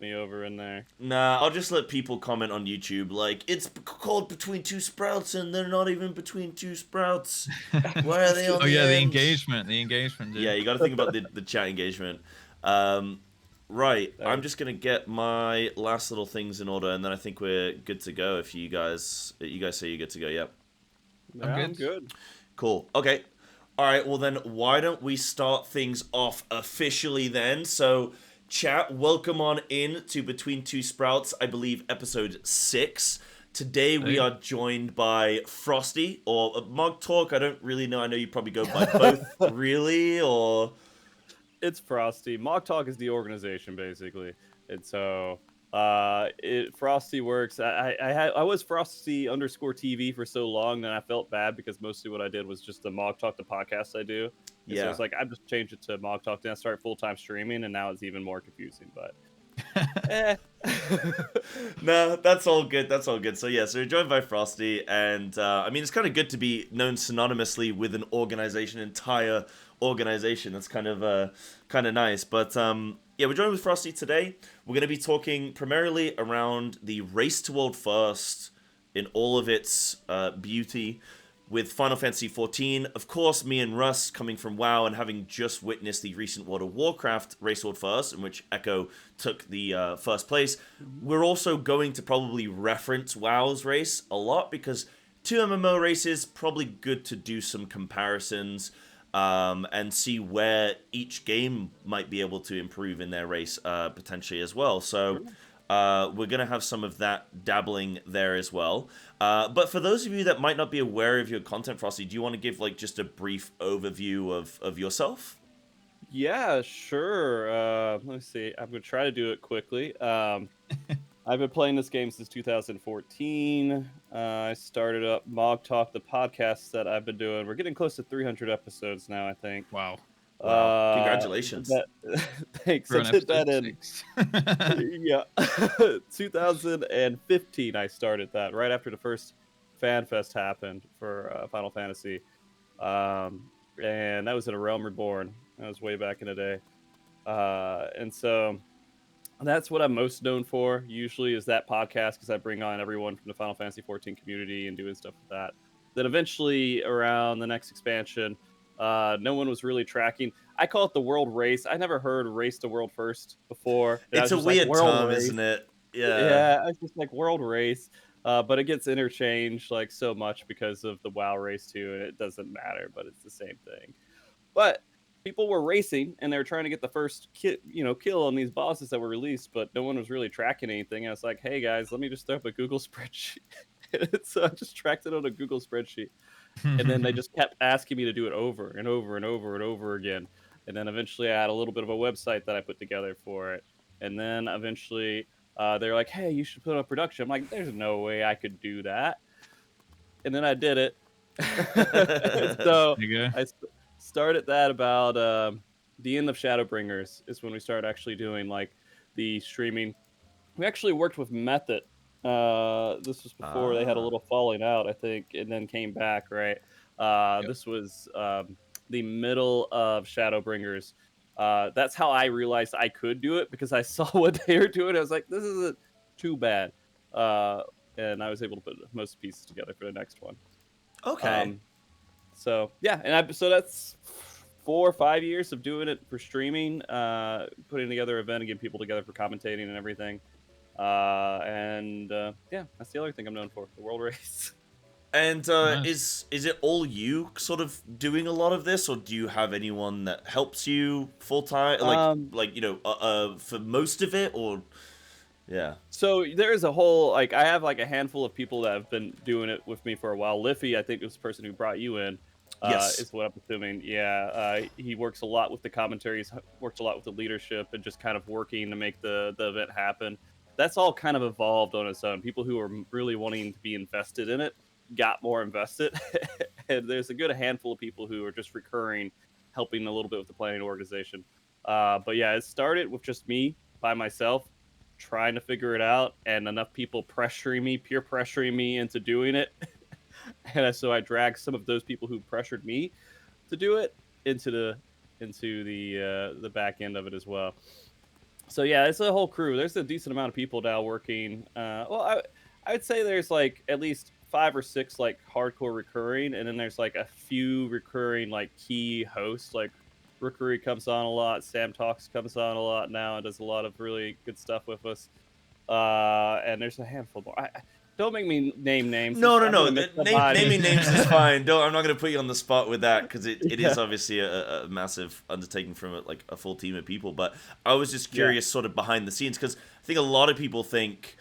me over in there. Nah, I'll just let people comment on YouTube like, it's called Between Two Sprouts and they're not even between two sprouts. Why are they on Oh the yeah, the end? engagement, dude. Yeah, you got to think about the chat engagement. Right, I'm just gonna get my last little things in order, and then I think we're good to go. If you guys say you're good to go, yep. Yeah, I'm good. Cool. Okay. All right. Well, then why don't we start things off officially then? So, chat, welcome on in to Between Two Sprouts. I believe episode 6. Today we are joined by Frosty or MOG Talk. I don't really know. I know you probably go by both, really, or. It's Frosty. MOG Talk is the organization, basically. And so Frosty works. I was Frosty_TV for so long that I felt bad because mostly what I did was just the MOG Talk, the podcast I do. And so it's like I just changed it to MOG Talk, then I started full-time streaming, and now it's even more confusing. But No, that's all good. That's all good. So yeah, so we're joined by Frosty, and I mean it's kind of good to be known synonymously with an organization, entire organization. That's kind of nice. But yeah, we're joined with Frosty today. We're going to be talking primarily around the race to world first in all of its beauty. With Final Fantasy XIV, of course, me and Russ coming from WoW and having just witnessed the recent World of Warcraft Race World First, in which Echo took the first place, we're also going to probably reference WoW's race a lot because 2 MMO races, probably good to do some comparisons and see where each game might be able to improve in their race potentially as well. So we're going to have some of that dabbling there as well. But for those of you that might not be aware of your content, Frosty, do you want to give like just a brief overview of yourself? yeah, sure. Let me see. I'm going to try to do it quickly. I've been playing this game since 2014. I started up MOG Talk, the podcast that I've been doing. We're getting close to 300 episodes now, I think. Wow. Congratulations. Thanks. I did that in 2015. I started that right after the first Fan Fest happened for Final Fantasy. And that was at a Realm Reborn. That was way back in the day. And so that's what I'm most known for, usually, is that podcast, because I bring on everyone from the Final Fantasy XIV community and doing stuff with that. Then eventually, around the next expansion, no one was really tracking. I call it the world race. I never heard race to world first before. It's a weird term, isn't it? Yeah, it's just like world race. But it gets interchanged like so much because of the WoW race too, and it doesn't matter, but it's the same thing. But people were racing and they were trying to get the first kill on these bosses that were released, but no one was really tracking anything. And I was like, hey guys, let me just throw up a Google spreadsheet. So I just tracked it on a Google spreadsheet. And then they just kept asking me to do it over and over and over and over again. And then eventually I had a little bit of a website that I put together for it. And then eventually they're like, hey, you should put on production. I'm like, there's no way I could do that. And then I did it. So I started that about the end of Shadowbringers is when we started actually doing like the streaming. We actually worked with Method. This was before they had a little falling out, I think, and then came back, right? This was the middle of Shadowbringers. That's how I realized I could do it, because I saw what they were doing. I was like, this isn't too bad. And I was able to put most pieces together for the next one. Okay. So yeah, and so that's 4 or 5 years of doing it for streaming, putting together an event and getting people together for commentating and everything. Yeah, that's the other thing I'm known for, the world race. And Nice. is it all you sort of doing a lot of this, or do you have anyone that helps you full time, for most of it, or yeah? So there's a whole I have like a handful of people that have been doing it with me for a while. Liffy, I think, was the person who brought you in. Yes. Is what I'm assuming. Yeah, he works a lot with the commentaries, works a lot with the leadership, and just kind of working to make the event happen. That's all kind of evolved on its own. People who are really wanting to be invested in it got more invested. And there's a good handful of people who are just recurring, helping a little bit with the planning organization. But yeah, it started with just me by myself, trying to figure it out, and enough people peer pressuring me into doing it. And so I dragged some of those people who pressured me to do it into the back end of it as well. So yeah, it's a whole crew. There's a decent amount of people now working. Well, I'd say there's like at least 5 or 6 like hardcore recurring, and then there's like a few recurring like key hosts. Like Rookery comes on a lot, Sam Talks comes on a lot now, and does a lot of really good stuff with us. And there's a handful more. Don't make me name names. No, no, I'm no. gonna miss somebody. Naming names is fine. Don't. I'm not going to put you on the spot with that because it Yeah, is obviously a massive undertaking from like a full team of people. But I was just yeah. curious, sort of behind the scenes, because I think a lot of people think,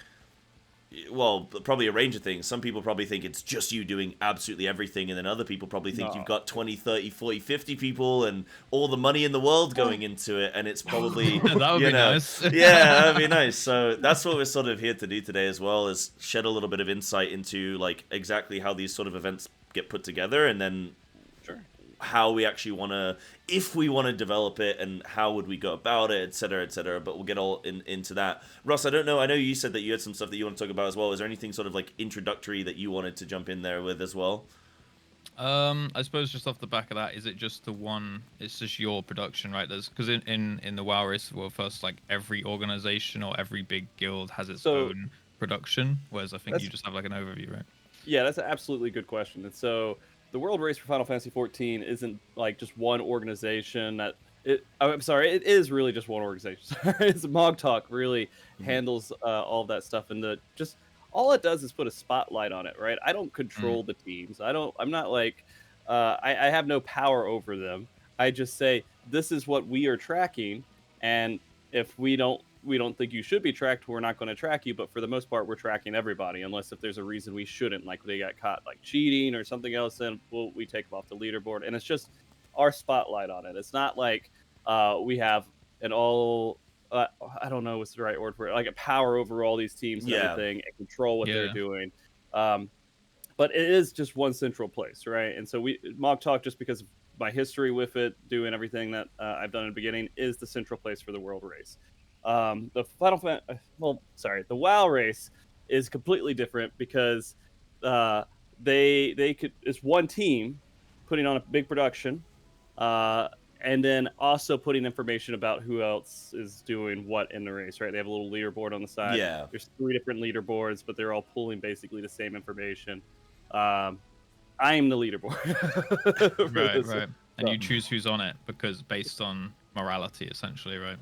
well, probably a range of things. Some people probably think it's just you doing absolutely everything, and then other people probably think you've No. got 20, 30, 40, 50 people and all the money in the world going into it, and it's probably, That would you be know, nice. yeah, that'd be nice. So that's what we're sort of here to do today as well, is shed a little bit of insight into like exactly how these sort of events get put together, and then Sure. how we actually want to, if we want to develop it, and how would we go about it, etc., etc. But we'll get all into that. Russ, I don't know. I know you said that you had some stuff that you want to talk about as well. Is there anything sort of like introductory that you wanted to jump in there with as well? I suppose just off the back of that, is it just the one? It's just your production, right? There's because in the WoW race world, first like every organization or every big guild has its So own production, whereas I think you that's just have like an overview, right? Yeah, that's an absolutely good question. And so the world race for Final Fantasy XIV isn't like just one organization that I'm sorry, it is really just one organization. It's MOG Talk really Hmm. handles all of that stuff, and the just all it does is put a spotlight on it, right? I don't Mm. control the teams. I'm not like I have no power over them. I just say this is what we are tracking, and if we don't think you should be tracked, we're not going to track you. But for the most part, we're tracking everybody, unless if there's a reason we shouldn't, like they got caught like cheating or something else, then we take them off the leaderboard. And it's just our spotlight on it. It's not like we have an all I don't know what's the right word for it, like a power over all these teams and Yeah. everything and control what they're Yeah. doing. Um, but it is just one central place, right? And so we Mock Talk, just because of my history with it, doing everything that I've done in the beginning, is the central place for the world race. The WoW race is completely different because uh, they could it's one team putting on a big production, uh, and then also putting information about who else is doing what in the race. Right? They have a little leaderboard on the side. Yeah. There's 3 different leaderboards, but they're all pulling basically the same information. Um, I am the leaderboard for Right, this. right. And So, you choose who's on it because based on morality, essentially, right?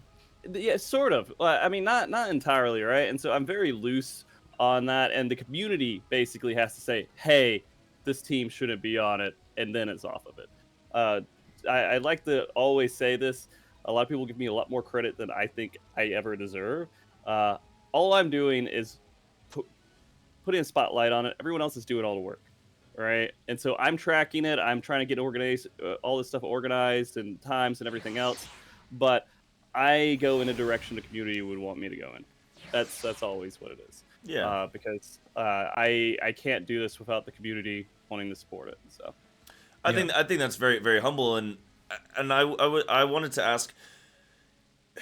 yeah, sort of. I mean, not entirely, right? And so I'm very loose on that, and the community basically has to say, "Hey, this team shouldn't be on it," and then it's off of it. Uh, I like to always say this. A lot of people give me a lot more credit than I think I ever deserve. Uh, all I'm doing is pu- putting a spotlight on it. Everyone else is doing all the work, right? And so I'm tracking it. I'm trying to get organized, all this stuff organized and times and everything else. But I go in a direction the community would want me to go in. That's always what it is. Yeah. Because I can't do this without the community wanting to support it. So Yeah. I think that's very, very humble, and I wanted to ask,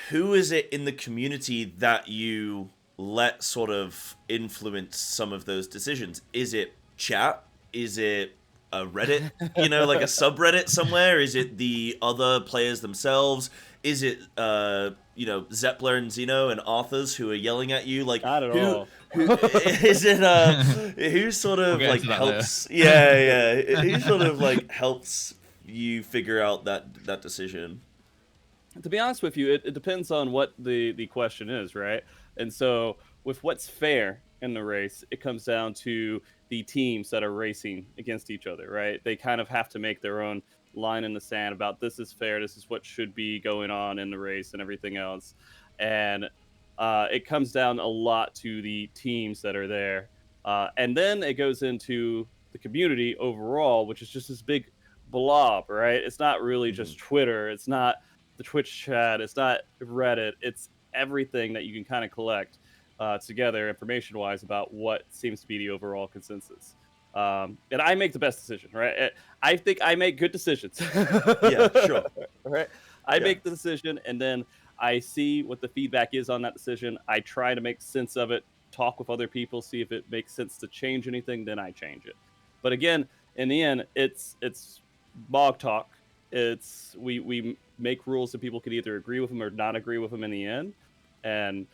who is it in the community that you let sort of influence some of those decisions? Is it chat? Is it a Reddit, like a subreddit somewhere? Is it the other players themselves? Is it Zeppler and Zeno and authors who are yelling at you? Like not at who all. who is it who sort We'll of get like into that later. helps, yeah, who sort of like helps you figure out that decision? To be honest with you, it depends on what the question is, right? And so with what's fair in the race, it comes down to the teams that are racing against each other, right? They kind of have to make their own line in the sand about this is fair, this is what should be going on in the race and everything else. And it comes down a lot to the teams that are there. And then it goes into the community overall, which is just this big blob, right? It's not really Hmm. just Twitter. It's not the Twitch chat. It's not Reddit. It's everything that you can kind of collect together information wise about what seems to be the overall consensus. And I make the best decision, right? I think I make good decisions. Yeah, sure. Right? I Yeah. make the decision, and then I see what the feedback is on that decision. I try to make sense of it, talk with other people, see if it makes sense to change anything, then I change it. But again, in the end, it's bog talk. It's we make rules that people can either agree with them or not agree with them in the end. and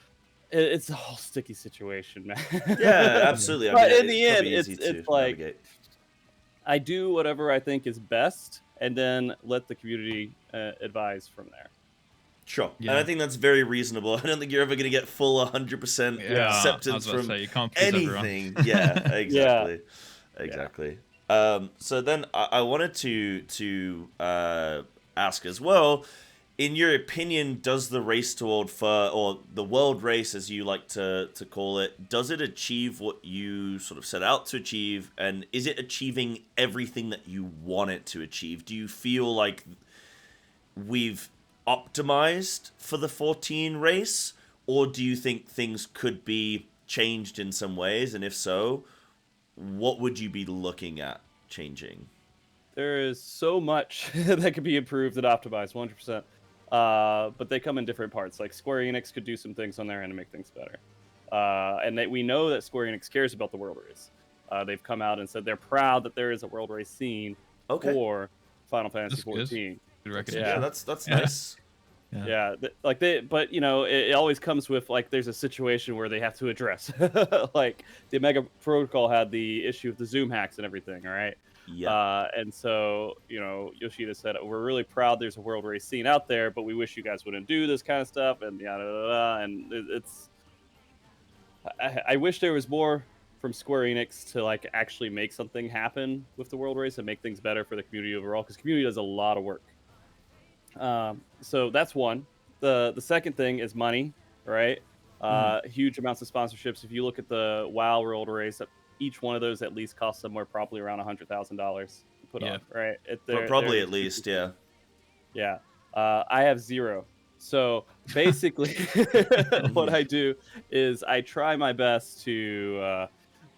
it's a whole sticky situation, man. Yeah, absolutely. I But mean, in the it's end, probably easy to it's like navigate. I do whatever I think is best, and then let the community advise from there. Sure. Yeah. And I think that's very reasonable. I don't think you're ever going to get full 100% Yeah, I was acceptance about to from say, you can't please everyone. anything. Yeah, exactly. Yeah. Exactly. So then I wanted to ask as well, in your opinion, does the race toward or the world race, as you like to call it, does it achieve what you sort of set out to achieve? And is it achieving everything that you want it to achieve? Do you feel like we've optimized for the 14 race, or do you think things could be changed in some ways? And if so, what would you be looking at changing? There is so much that could be improved and optimized, 100%. But they come in different parts. Like Square Enix could do some things on their end to make things better. And we know that Square Enix cares about the world race. They've come out and said they're proud that there is a world race scene for Final Fantasy XIV. Good record. Yeah, that's nice. Yeah, but you know, it always comes with like there's a situation where they have to address. Like the Omega Protocol had the issue of the Zoom hacks and everything, all right? Yeah. And so, you know, Yoshida said, we're really proud there's a world race scene out there, but we wish you guys wouldn't do this kind of stuff, and yada, yada, yada. And it's... I wish there was more from Square Enix to, like, actually make something happen with the world race and make things better for the community overall, because community does a lot of work. So that's one. The second thing is money, right? Huge amounts of sponsorships. If you look at the WoW world race, each one of those at least costs somewhere probably around $100,000 to put on, right? Probably at least, yeah. Yeah. I have zero. So basically, what I do is I try my best to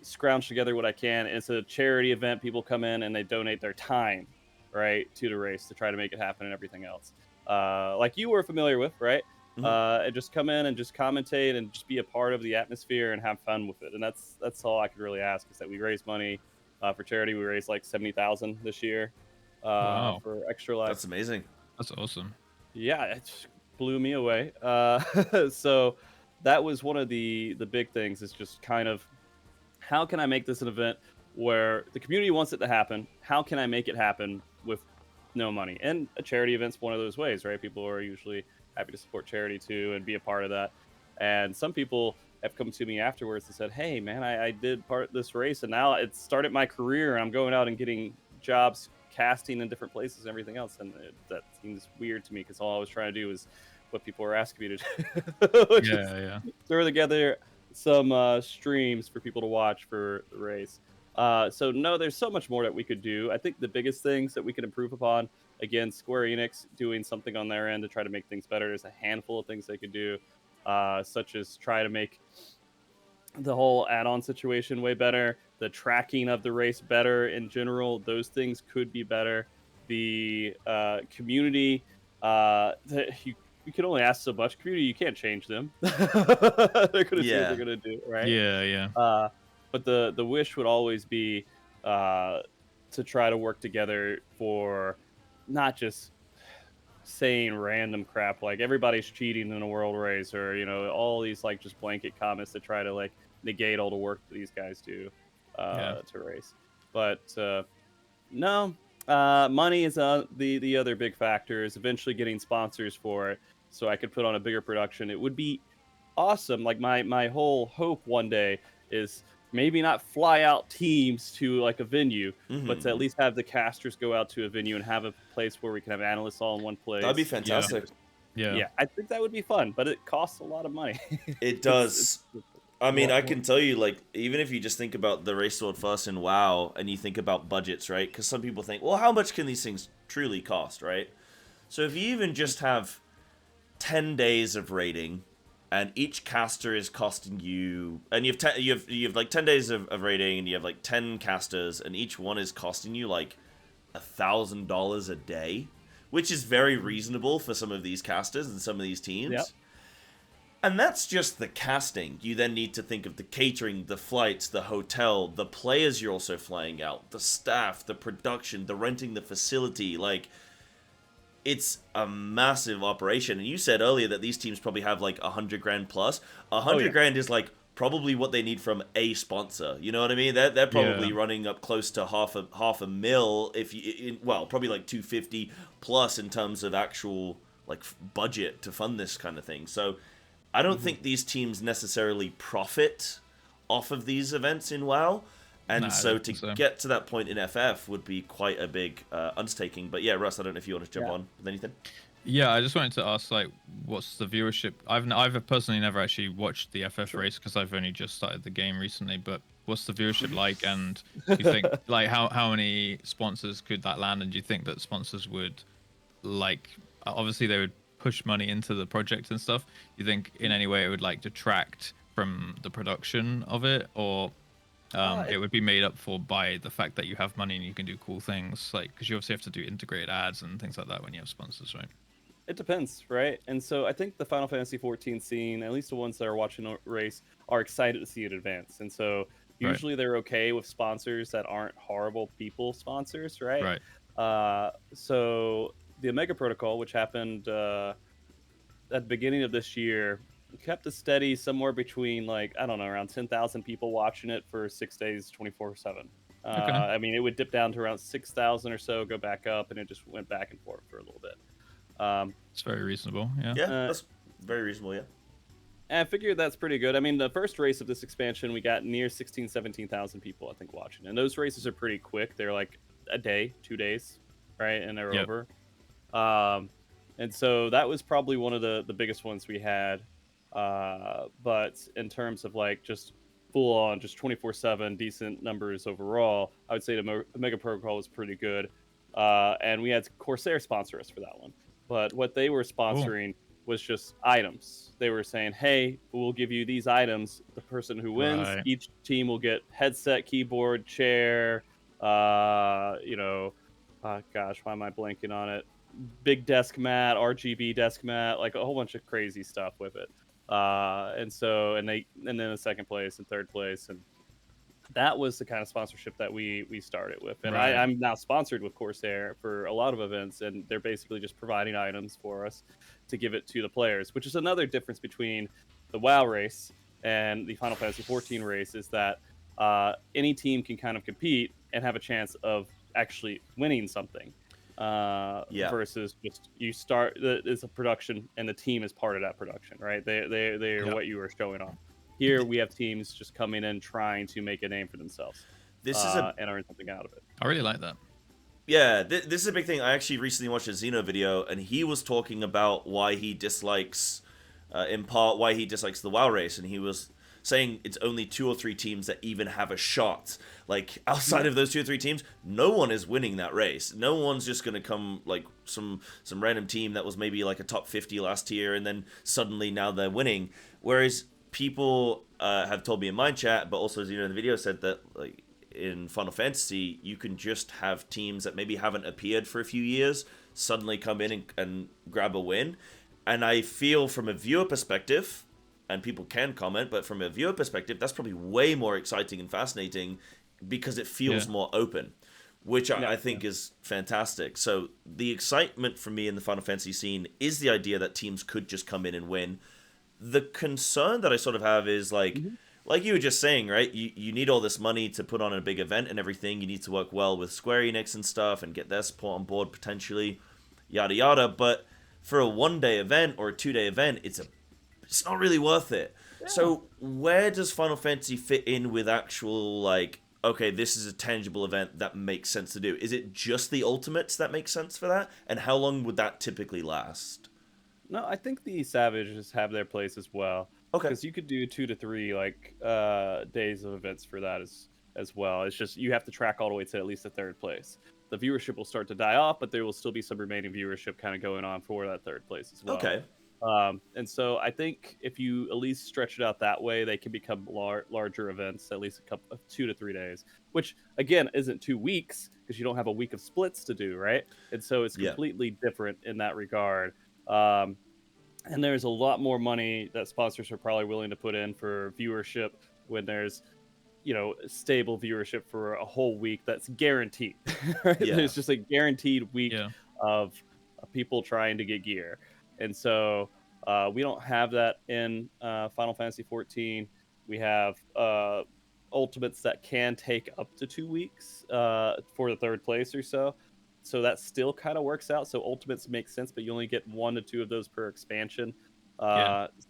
scrounge together what I can. It's a charity event. People come in and they donate their time, right, to the race to try to make it happen and everything else. Like you were familiar with, right? And just come in and just commentate and just be a part of the atmosphere and have fun with it. And that's all I could really ask, is that we raise money for charity. We raised like $70,000 this year for Extra Life. That's amazing. That's awesome. Yeah, it just blew me away. So that was one of the big things, is just kind of, how can I make this an event where the community wants it to happen? How can I make it happen with no money? And a charity event's one of those ways, right? People are usually happy to support charity too and be a part of that. And some people have come to me afterwards and said, hey man, I did part of this race and now it started my career and I'm going out and getting jobs casting in different places and everything else. And that seems weird to me, because all I was trying to do is what people were asking me to do. Throw together some streams for people to watch for the race. So no, there's so much more that we could do. I think the biggest things that we could improve upon, again, Square Enix doing something on their end to try to make things better. There's a handful of things they could do, such as try to make the whole add-on situation way better, the tracking of the race better in general. Those things could be better. The community, you can only ask so much. Community, you can't change them. They're going to see what they're going to do, right? Yeah. But the wish would always be to try to work together for not just saying random crap like everybody's cheating in a world race, or, you know, all these like just blanket comments to try to like negate all the work that these guys do to race. But no, money is the other big factor, is eventually getting sponsors for it, so I could put on a bigger production. It would be awesome. Like my whole hope one day is maybe not fly out teams to like a venue, but to at least have the casters go out to a venue and have a place where we can have analysts all in one place. That'd be fantastic. Yeah, I think that would be fun, but it costs a lot of money. It does. I mean, I can tell you, like, even if you just think about the race toward first in WoW, and you think about budgets, right? Because some people think, well, how much can these things truly cost, right? So if you even just have 10 days of raiding, and each caster is costing you, and you have like 10 days of raiding, and you have like 10 casters, and each one is costing you like $1,000 a day, which is very reasonable for some of these casters and some of these teams. Yep. And that's just the casting. You then need to think of the catering, the flights, the hotel, the players you're also flying out, the staff, the production, the renting the facility. Like, it's a massive operation. And you said earlier that these teams probably have like 100 grand plus. A Oh 100 yeah. grand is like probably what they need from a sponsor. You know what I mean? They're Yeah. probably running up close to half a mil, if well, probably like 250 plus in terms of actual like budget to fund this kind of thing. So I don't Hmm. think these teams necessarily profit off of these events in WoW. Nah, And I so don't to think so. get to that point in FF would be quite a big undertaking. But yeah, Russ, I don't know if you want to jump Yeah. on with anything. Yeah, I just wanted to ask, like, what's the viewership? I've personally never actually watched the FF Sure. race because I've only just started the game recently. But what's the viewership Mhm. like? And do you think, like, how many sponsors could that land? And do you think that sponsors would, like, obviously they would push money into the project and stuff? You think in any way it would like detract from the production of it, or it It would be made up for by the fact that you have money and you can do cool things, like because you obviously have to do integrated ads and things like that when you have sponsors, right? It depends, right? And so I think the Final Fantasy XIV scene, at least the ones that are watching the race, are excited to see it advance. And so Right, usually they're okay with sponsors that aren't horrible people sponsors, right? right. So the Omega Protocol, which happened at the beginning of this year, kept a steady somewhere between like I don't know around 10,000 people watching it for 6 days, 24/7. Okay, I mean, it would dip down to around 6,000 or so, go back up, and it just went back and forth for a little bit. Um, it's very reasonable. Yeah. Yeah, uh, that's very reasonable, yeah. and I figured that's pretty good. I mean, the first race of this expansion, we got near 16, 17,000 people, I think, watching. And those races are pretty quick. They're like a day, 2 days, right? And they're Yep. over. Um, and so that was probably one of the biggest ones we had. But in terms of like just full on, just 24/7, decent numbers overall, I would say the Mega Protocol was pretty good. And we had Corsair sponsor us for that one. But what they were Cool. sponsoring was just items. They were saying, "Hey, we'll give you these items. The person who wins, Right. each team will get headset, keyboard, chair. You know, gosh, why am I blanking on it? Big desk mat, RGB desk mat, like a whole bunch of crazy stuff with it. And then a second place and third place, and that was the kind of sponsorship that we started with. And Right. I'm now sponsored with Corsair for a lot of events, and they're basically just providing items for us to give it to the players, which is another difference between the WoW race and the Final Fantasy XIV race, is that any team can kind of compete and have a chance of actually winning something. Yeah. Versus just you start it's a production and the team is part of that production, right? They are Yeah. what you are showing off. Here we have teams just coming in trying to make a name for themselves This is a and earn something out of it. I really like that. Yeah, this is a big thing. I actually recently watched a Xeno video, and he was talking about why he dislikes, in part, why he dislikes the WoW race, and he was saying it's only 2 or 3 teams that even have a shot. Like outside of those 2 or 3 teams, no one is winning that race. No one's just gonna come like some random team that was maybe like a top 50 last year, and then suddenly now they're winning. Whereas people have told me in my chat, but also Xeno in the video said that like in Final Fantasy, you can just have teams that maybe haven't appeared for a few years suddenly come in and grab a win. And I feel from a viewer perspective, and people can comment, but from a viewer perspective, that's probably way more exciting and fascinating because it feels Yeah. more open, which Yeah, I think is fantastic. So the excitement for me in the Final Fantasy scene is the idea that teams could just come in and win. The concern that I sort of have is Mhm. like you were just saying, right? You need all this money to put on a big event and everything. You need to work well with Square Enix and stuff and get their support on board potentially, yada yada. But for a 1 day event or a 2 day event, it's not really worth it. Yeah. So where does Final Fantasy fit in with actual like? Okay, this is a tangible event that makes sense to do. Is it just the ultimates that make sense for that? And how long would that typically last? No, I think the Savages have their place as well, Okay. because you could do 2 to 3 like days of events for that as well. It's just you have to track all the way to at least the third place. The viewership will start to die off, but there will still be some remaining viewership kind of going on for that third place as well. Okay. And so I think if you at least stretch it out that way, they can become larger events, at least a couple of 2 to 3 days, which again isn't 2 weeks because you don't have a week of splits to do, right? And so it's Yeah. completely different in that regard. Um, and there's a lot more money that sponsors are probably willing to put in for viewership when there's stable viewership for a whole week that's guaranteed. Right? Yeah. There's just a guaranteed week Yeah. of people trying to get gear. And so we don't have that in Final Fantasy XIV. We have ultimates that can take up to 2 weeks for the third place or so. So that still kind of works out. So ultimates make sense, but you only get 1 to 2 of those per expansion.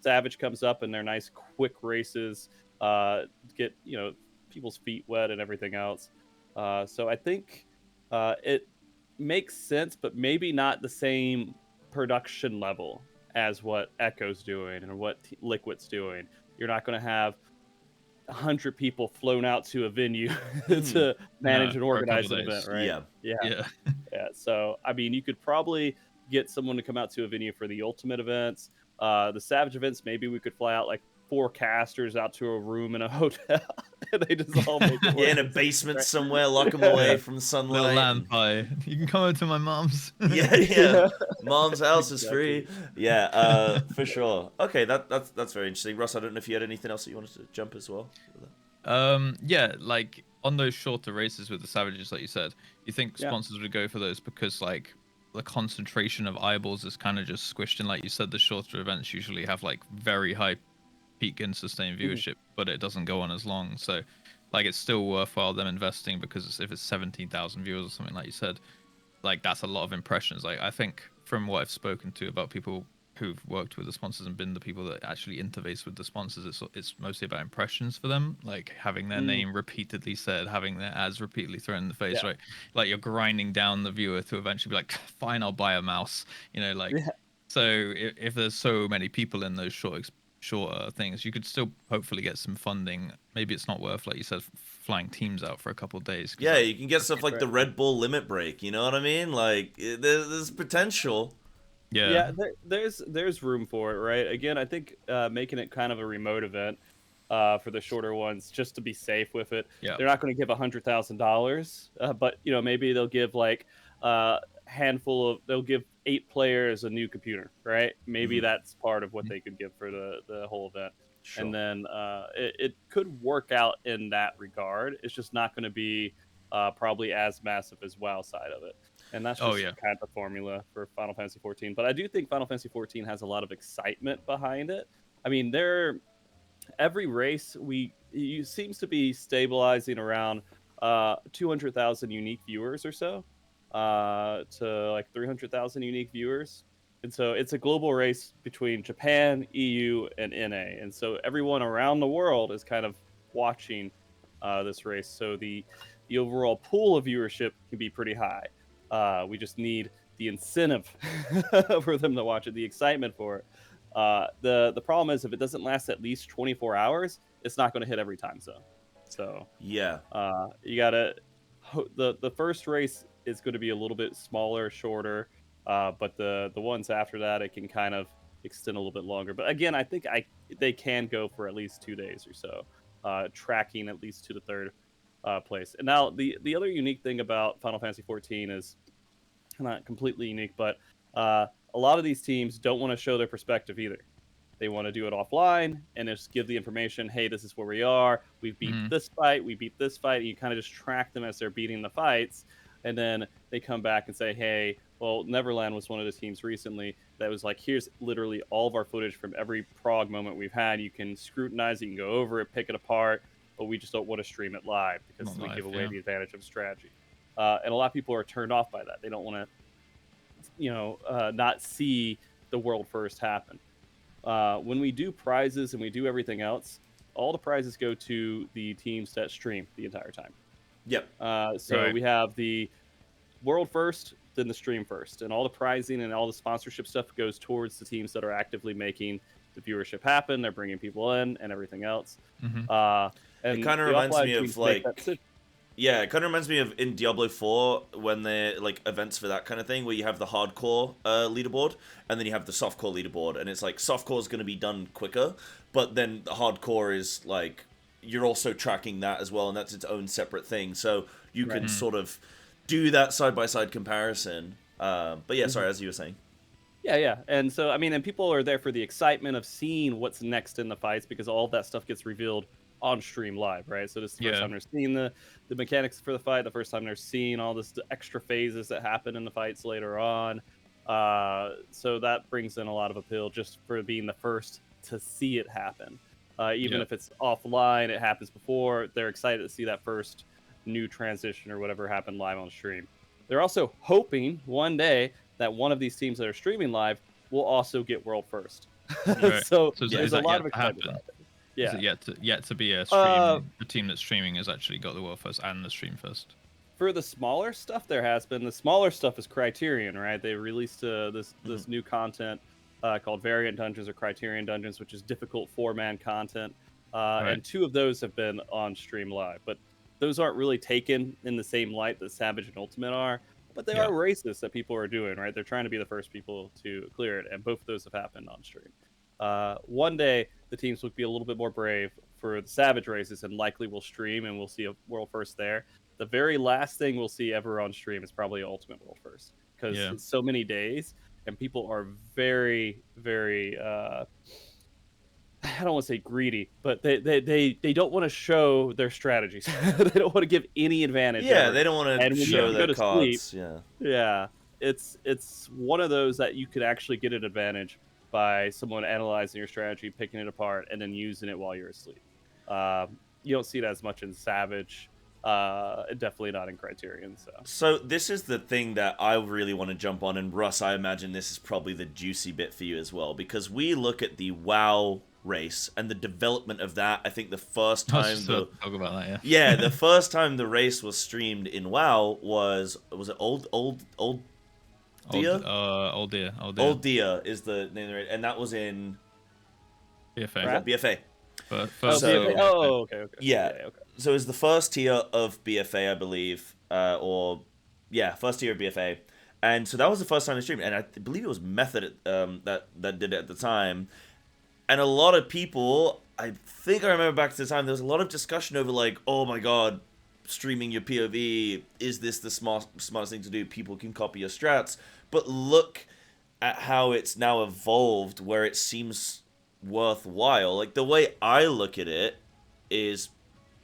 Savage comes up and they're nice quick races, get people's feet wet and everything else. So I think it makes sense, but maybe not the same production level as what Echo's doing and what Liquid's doing. You're not going to have 100 people flown out to a venue to manage and organize an event, right? Yeah. So I mean, you could probably get someone to come out to a venue for the ultimate events. The Savage events, maybe we could fly out like 4 casters out to a room in a hotel and they just all make it work. In a basement somewhere, lock them away from sunlight. Little lamp pie. You can come over to my mom's. Yeah. Mom's house is free. Yeah, for sure. Okay, that's very interesting. Ross, I don't know if you had anything else that you wanted to jump as well. Yeah, like on those shorter races with the Savages, like you said, you think sponsors would go for those because like the concentration of eyeballs is kind of just squished in. Like you said, the shorter events usually have like very high peak and sustained viewership, but it doesn't go on as long. So like it's still worthwhile them investing because if it's 17,000 viewers or something like you said, like that's a lot of impressions. Like I think from what I've spoken to about people who've worked with the sponsors and been the people that actually interface with the sponsors, it's mostly about impressions for them, like having their name repeatedly said, having their ads repeatedly thrown in the face, right? Like you're grinding down the viewer to eventually be like, fine, I'll buy a mouse, so if there's so many people in those shorter things, you could still hopefully get some funding. Maybe it's not worth, like you said, flying teams out for a couple of days. Yeah, you can get stuff like the Red Bull Limit Break, you know what I mean? Like there's potential. There's room for it, right? Again, I think making it kind of a remote event for the shorter ones, just to be safe with it. They're not going to give $100,000, but maybe they'll give like they'll give 8 players a new computer, right? Maybe that's part of what they could give for the whole event. Sure. And then it could work out in that regard. It's just not going to be probably as massive as WoW side of it. And that's just kind of the formula for Final Fantasy XIV. But I do think Final Fantasy XIV has a lot of excitement behind it. I mean, every race seems to be stabilizing around 200,000 unique viewers or so, to like 300,000 unique viewers. And so it's a global race between Japan, EU, and NA. And so everyone around the world is kind of watching this race. So the overall pool of viewership can be pretty high. We just need the incentive for them to watch it, the excitement for it. The problem is if it doesn't last at least 24 hours, it's not going to hit every time zone. So you gotta. The first race is going to be a little bit smaller, shorter, but the ones after that it can kind of extend a little bit longer. But again, I think they can go for at least 2 days or so, tracking at least to the third place. And now the other unique thing about Final Fantasy XIV is not completely unique, but a lot of these teams don't want to show their perspective either. They want to do it offline and just give the information. Hey, this is where we are. We beat this fight. We beat this fight. And you kind of just track them as they're beating the fights. And then they come back and say, hey, well, Neverland was one of the teams recently that was like, here's literally all of our footage from every prog moment we've had. You can scrutinize it. You can go over it, pick it apart. But we just don't want to stream it live because we give away the advantage of strategy. And a lot of people are turned off by that. They don't want to, not see the world first happen. When we do prizes and we do everything else, all the prizes go to the teams that stream the entire time. Yep. We have the world first, then the stream first. And all the prizing and all the sponsorship stuff goes towards the teams that are actively making the viewership happen. They're bringing people in and everything else. And it kind of reminds me of like, it kind of reminds me of in Diablo 4 when they're like events for that kind of thing, where you have the hardcore leaderboard and then you have the softcore leaderboard, and it's like softcore is going to be done quicker, but then the hardcore is like you're also tracking that as well, and that's its own separate thing. So you can sort of do that side by side comparison. But yeah, sorry, as you were saying. Yeah. And so, I mean, and people are there for the excitement of seeing what's next in the fights because all of that stuff gets revealed on stream live, right? So this is the first time they're seeing the mechanics for the fight, the first time they're seeing all this extra phases that happen in the fights later on. So that brings in a lot of appeal just for being the first to see it happen. Even if it's offline, it happens before. They're excited to see that first new transition or whatever happened live on stream. They're also hoping one day that one of these teams that are streaming live will also get world first. Right. So So there's is a that lot yet of to excitement happen? about it. Yeah. Is it yet to be a Uh, stream? The team that's streaming has actually got the world first and the stream first. for the smaller stuff, there has been. The smaller stuff is Criterion, right? They released this new content called Variant Dungeons or Criterion Dungeons, which is difficult 4-man content. Right. And 2 of those have been on stream live, but those aren't really taken in the same light that Savage and Ultimate are. But they are races that people are doing, right? They're trying to be the first people to clear it, and both of those have happened on stream. One day, the teams will be a little bit more brave for the Savage races and likely will stream, and we'll see a world first there. The very last thing we'll see ever on stream is probably Ultimate World First, because it's so many days, and people are very, very I don't want to say greedy, but they don't want to show their strategies. They don't want to give any advantage. Yeah, ever. they don't want And to when you show have to their go to cards. sleep, Yeah. it's one of those that you could actually get an advantage by someone analyzing your strategy, picking it apart, and then using it while you're asleep. You don't see it as much in Savage. Definitely not in Criterion. So this is the thing that I really want to jump on, and Russ, I imagine this is probably the juicy bit for you as well, because we look at the WoW race and the development of that. I think the first time talk about that, yeah, the first time the race was streamed in WoW was it Old Deer? Old Deer. Old Deer is the name of the race, and that was in BFA. BFA. Okay. Yeah. Okay. So it was the first tier of BFA, I believe, first tier of BFA, and so that was the first time I streamed, and I believe it was Method that did it at the time, and a lot of people, I think I remember back to the time, there was a lot of discussion over like, oh my god, streaming your POV, is this the smartest thing to do? People can copy your strats, but look at how it's now evolved, where it seems worthwhile. Like the way I look at it is,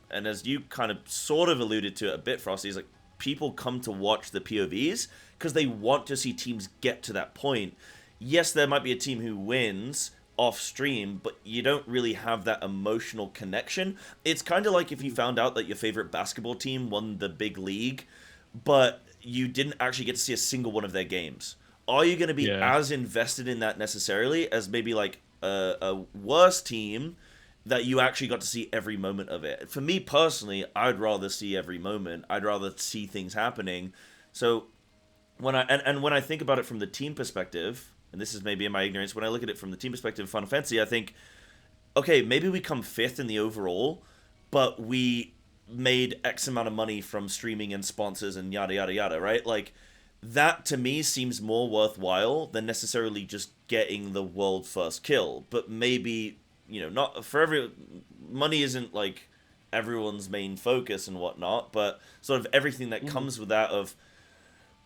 and as you kind of sort of alluded to it a bit, Frosty, is like people come to watch the POVs because they want to see teams get to that point. Yes, there might be a team who wins off stream, but you don't really have that emotional connection. It's kind of like if you found out that your favorite basketball team won the big league, but you didn't actually get to see a single one of their games. Are you going to be as invested in that necessarily as maybe like a worse team that you actually got to see every moment of it? For me personally, I'd rather see every moment. I'd rather see things happening. So when I think about it from the team perspective, and this is maybe in my ignorance, when I look at it from the team perspective of Final Fantasy, I think, okay, maybe we come 5th in the overall, but we made X amount of money from streaming and sponsors and yada yada yada, right? Like that to me seems more worthwhile than necessarily just getting the world first kill. But maybe, not for money isn't like everyone's main focus and whatnot, but sort of everything that comes with that of,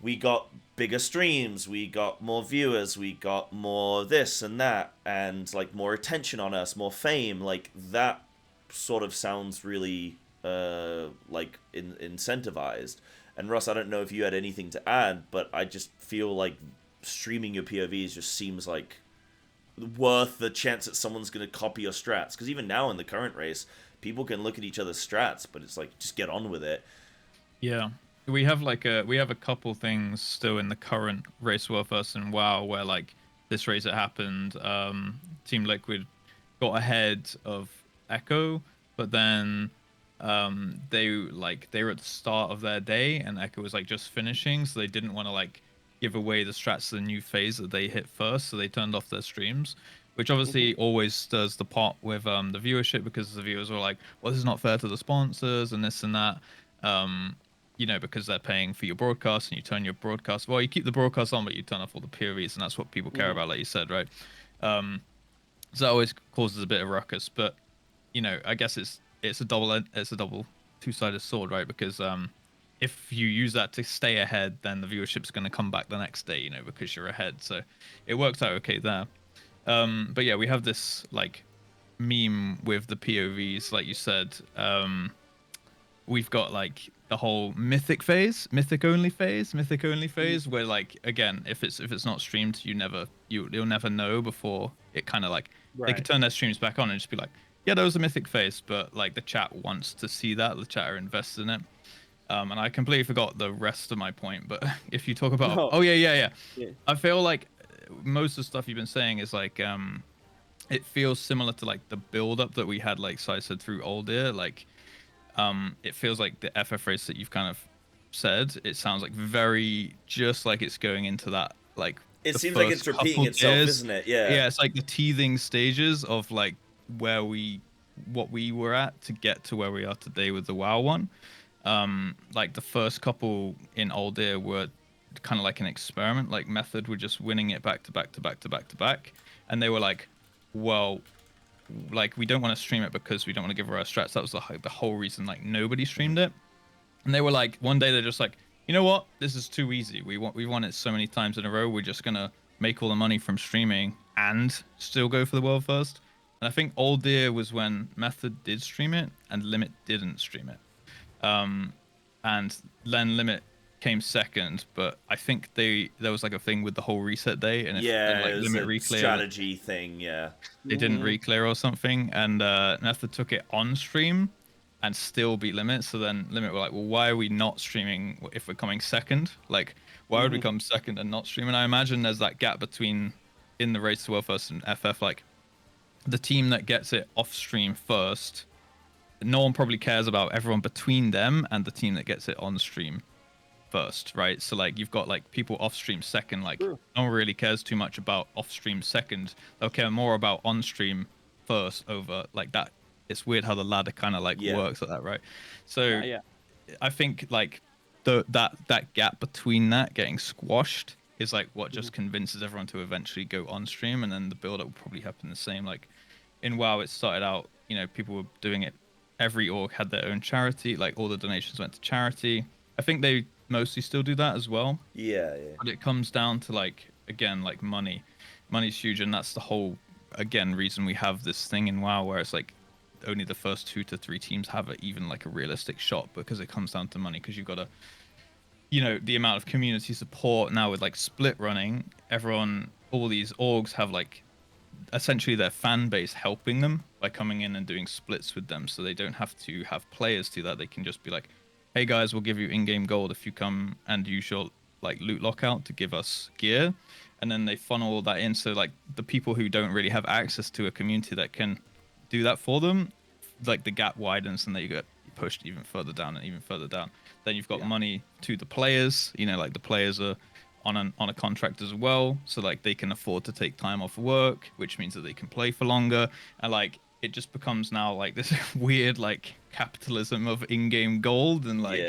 we got bigger streams, we got more viewers, we got more this and that, and like more attention on us, more fame, like that sort of sounds really like incentivized. And Russ, I don't know if you had anything to add, but I just feel like streaming your POVs just seems like worth the chance that someone's going to copy your strats. Because even now in the current race, people can look at each other's strats, but it's like, just get on with it. Yeah. We have a couple things still in the current race World First and WoW where like this race that happened, Team Liquid got ahead of Echo, but then they were at the start of their day and Echo was like just finishing, so they didn't want to like give away the strats to the new phase that they hit first, so they turned off their streams, which obviously always stirs the pot with the viewership, because the viewers were like, well, this is not fair to the sponsors and this and that. Because they're paying for your broadcast and you turn your broadcast. Well, you keep the broadcast on, but you turn off all the POVs, and that's what people care about, like you said, right? So that always causes a bit of ruckus. But I guess it's a double two-sided sword, right? Because if you use that to stay ahead, then the viewership's going to come back the next day, because you're ahead. So it works out okay there. But yeah, we have this like meme with the POVs, like you said. We've got like the whole mythic only phase, where like again, if it's not streamed, you'll never know before it kind of like they could Right. turn their streams back on and just be like, yeah, there was a mythic phase, but like the chat wants to see that, the chat are invested in it. And I completely forgot the rest of my point, but if you talk about, No. oh yeah, Yeah. I feel like most of the stuff you've been saying is like it feels similar to like the build up that we had, like Sai said, through Old Year. Like it feels like the FF race that you've kind of said, it sounds like very just like it's going into that like It the seems like first it's repeating couple itself, years. isn't it? Yeah. Yeah, it's like the teething stages of like where what we were at to get to where we are today with the WoW one. Like the first couple in Old Year were kind of like an experiment. Like Method were just winning it back to back to back to back to back, and they were like, well, like we don't want to stream it because we don't want to give her our strats. That was the whole reason like nobody streamed it. And they were like, one day they're just like, you know what, this is too easy. We've won it so many times in a row, we're just gonna make all the money from streaming and still go for the world first. And I think Old Year was when Method did stream it and Limit didn't stream it. And then Limit came second, but I think there was like a thing with the whole reset day, and Yeah, like it was Limit a reclear, strategy thing, yeah. they didn't reclear or something, and Method took it on stream and still beat Limit. So then Limit were like, well, why are we not streaming if we're coming second? Like, why would we come second and not stream? And I imagine there's that gap between in the race to world first and FF, like the team that gets it off stream first, no one probably cares about everyone between them and the team that gets it on stream first, right? So like you've got like people off stream second, like True. no one really cares too much about off stream second. They'll care more about on stream first over like that. It's weird how the ladder kind of like works like that, right? So Yeah. I think like that gap between that getting squashed is like what just convinces everyone to eventually go on stream, and then the build up will probably happen the same. Like in WoW, it started out, you know, people were doing it. Every org had their own charity, like all the donations went to charity. I think they mostly still do that as well. Yeah. But it comes down to like again like money. Money's huge, and that's the whole again reason we have this thing in WoW where it's like only the first 2 to 3 teams have even like a realistic shot, because it comes down to money. Because you've got to, you know, the amount of community support now with like split running, everyone, all these orgs have like essentially their fan base helping them by coming in and doing splits with them, so they don't have to have players do that. They can just be like, hey guys, we'll give you in-game gold if you come and use your like loot lockout to give us gear, and then they funnel all that in. So like the people who don't really have access to a community that can do that for them, like the gap widens and they get pushed even further down and even further down. Then you've got money to the players, you know, like the players are on a contract as well, so like they can afford to take time off work, which means that they can play for longer. And like it just becomes now like this weird like capitalism of in-game gold, and like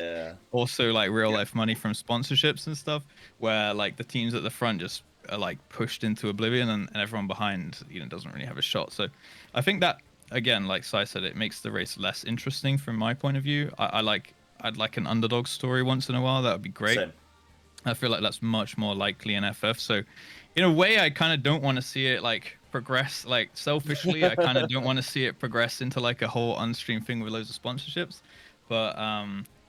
also like real life money from sponsorships and stuff, where like the teams at the front just are like pushed into oblivion, and everyone behind, you know, doesn't really have a shot. So I think that again, like Sai said, it makes the race less interesting from my point of view. I'd like an underdog story once in a while. That would be great. Same. I feel like that's much more likely in FF. So in a way, I kind of don't want to see it like progress. Like selfishly, I kind of don't want to see it progress into like a whole unstream thing with loads of sponsorships. But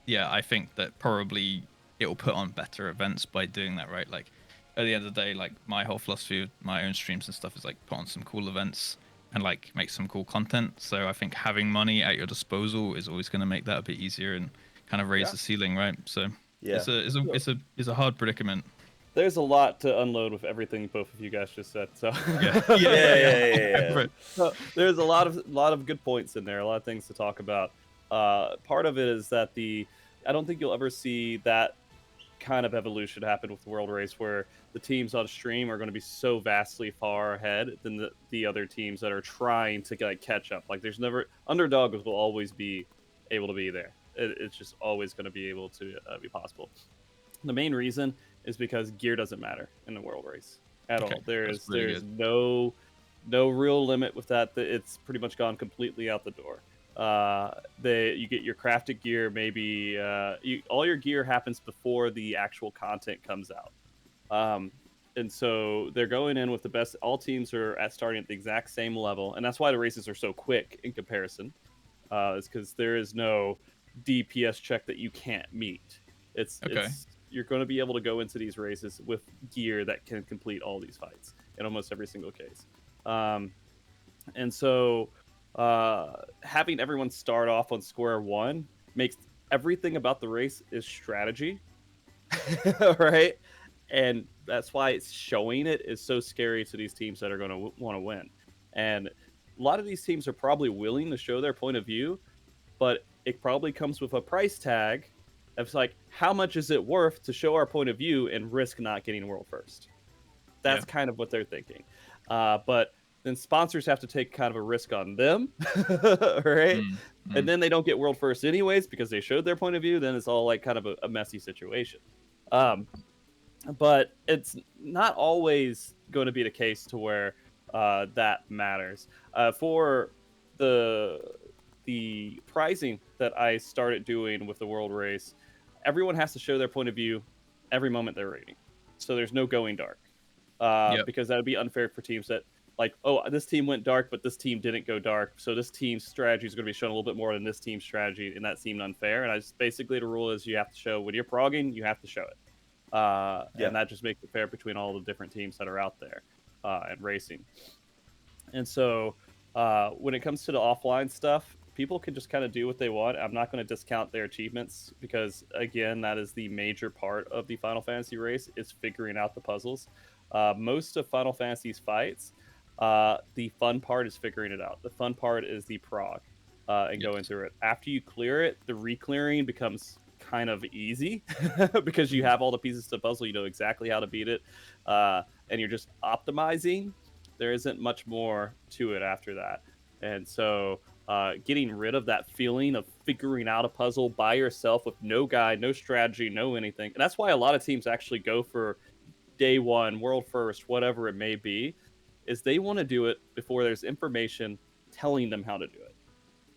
yeah, I think that probably it will put on better events by doing that, right? Like at the end of the day, like my whole philosophy of my own streams and stuff is like put on some cool events and like make some cool content. So I think having money at your disposal is always going to make that a bit easier and kind of raise the ceiling, right? So it's a hard predicament. There's a lot to unload with everything both of you guys just said. So Yeah. So there's a lot of good points in there, a lot of things to talk about. Part of it is that I don't think you'll ever see that kind of evolution happen with the world race, where the teams on stream are going to be so vastly far ahead than the other teams that are trying to like catch up. Like there's never, underdogs will always be able to be there. It's just always going to be able to be possible. The main reason is because gear doesn't matter in the world race at all. There's no real limit with that. It's pretty much gone completely out the door. You get your crafted gear, maybe all your gear happens before the actual content comes out. And so they're going in with the best. All teams are starting at the exact same level, and that's why the races are so quick in comparison. Is because there is no DPS check that you can't meet. It's you're going to be able to go into these races with gear that can complete all these fights in almost every single case. And so having everyone start off on square one makes everything about the race is strategy, right? And that's why it's showing it is so scary to these teams that are going to want to win. And a lot of these teams are probably willing to show their point of view, but it probably comes with a price tag. It's like, how much is it worth to show our point of view and risk not getting world first? That's kind of what they're thinking. But then sponsors have to take kind of a risk on them, right? And then they don't get world first anyways because they showed their point of view. Then it's all like kind of a messy situation. But it's not always going to be the case to where that matters. For the prizing that I started doing with the world race, everyone has to show their point of view every moment they're rating. So there's no going dark. Because that would be unfair for teams that, like, oh, this team went dark, but this team didn't go dark. So this team's strategy is going to be shown a little bit more than this team's strategy, and that seemed unfair. And I just basically the rule is you have to show when you're progging, you have to show it. And that just makes it fair between all the different teams that are out there and racing. And so when it comes to the offline stuff, people can just kind of do what they want. I'm not going to discount their achievements because, again, that is the major part of the Final Fantasy race is figuring out the puzzles. Most of Final Fantasy's fights, the fun part is figuring it out. The fun part is the prog and going through it. After you clear it, the re-clearing becomes kind of easy because you have all the pieces to the puzzle. You know exactly how to beat it, and you're just optimizing. There isn't much more to it after that. And so getting rid of that feeling of figuring out a puzzle by yourself with no guide, no strategy, no anything. And that's why a lot of teams actually go for day one, world first, whatever it may be, is they want to do it before there's information telling them how to do it.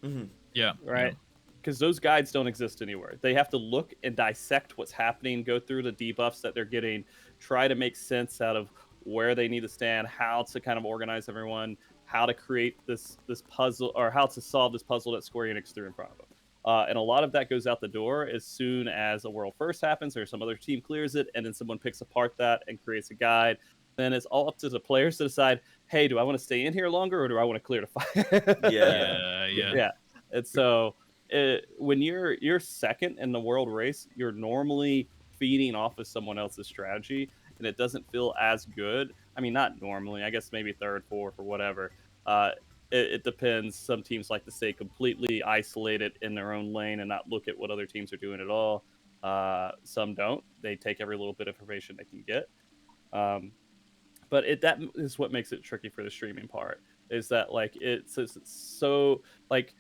Mm-hmm. Yeah. Right? Because those guides don't exist anywhere. They have to look and dissect what's happening, go through the debuffs that they're getting, try to make sense out of where they need to stand, how to kind of organize everyone, how to create this puzzle, or how to solve this puzzle that Square Enix threw in front of them. And a lot of that goes out the door as soon as a world first happens or some other team clears it, and then someone picks apart that and creates a guide. Then it's all up to the players to decide, hey, do I want to stay in here longer or do I want to clear the fight? Yeah. And so when you're second in the world race, you're normally feeding off of someone else's strategy, and it doesn't feel as good. I mean, not normally. I guess maybe third, fourth, or whatever. It depends. Some teams like to stay completely isolated in their own lane and not look at what other teams are doing at all. Some don't. They take every little bit of information they can get. But that is what makes it tricky for the streaming part. Is that like it's so like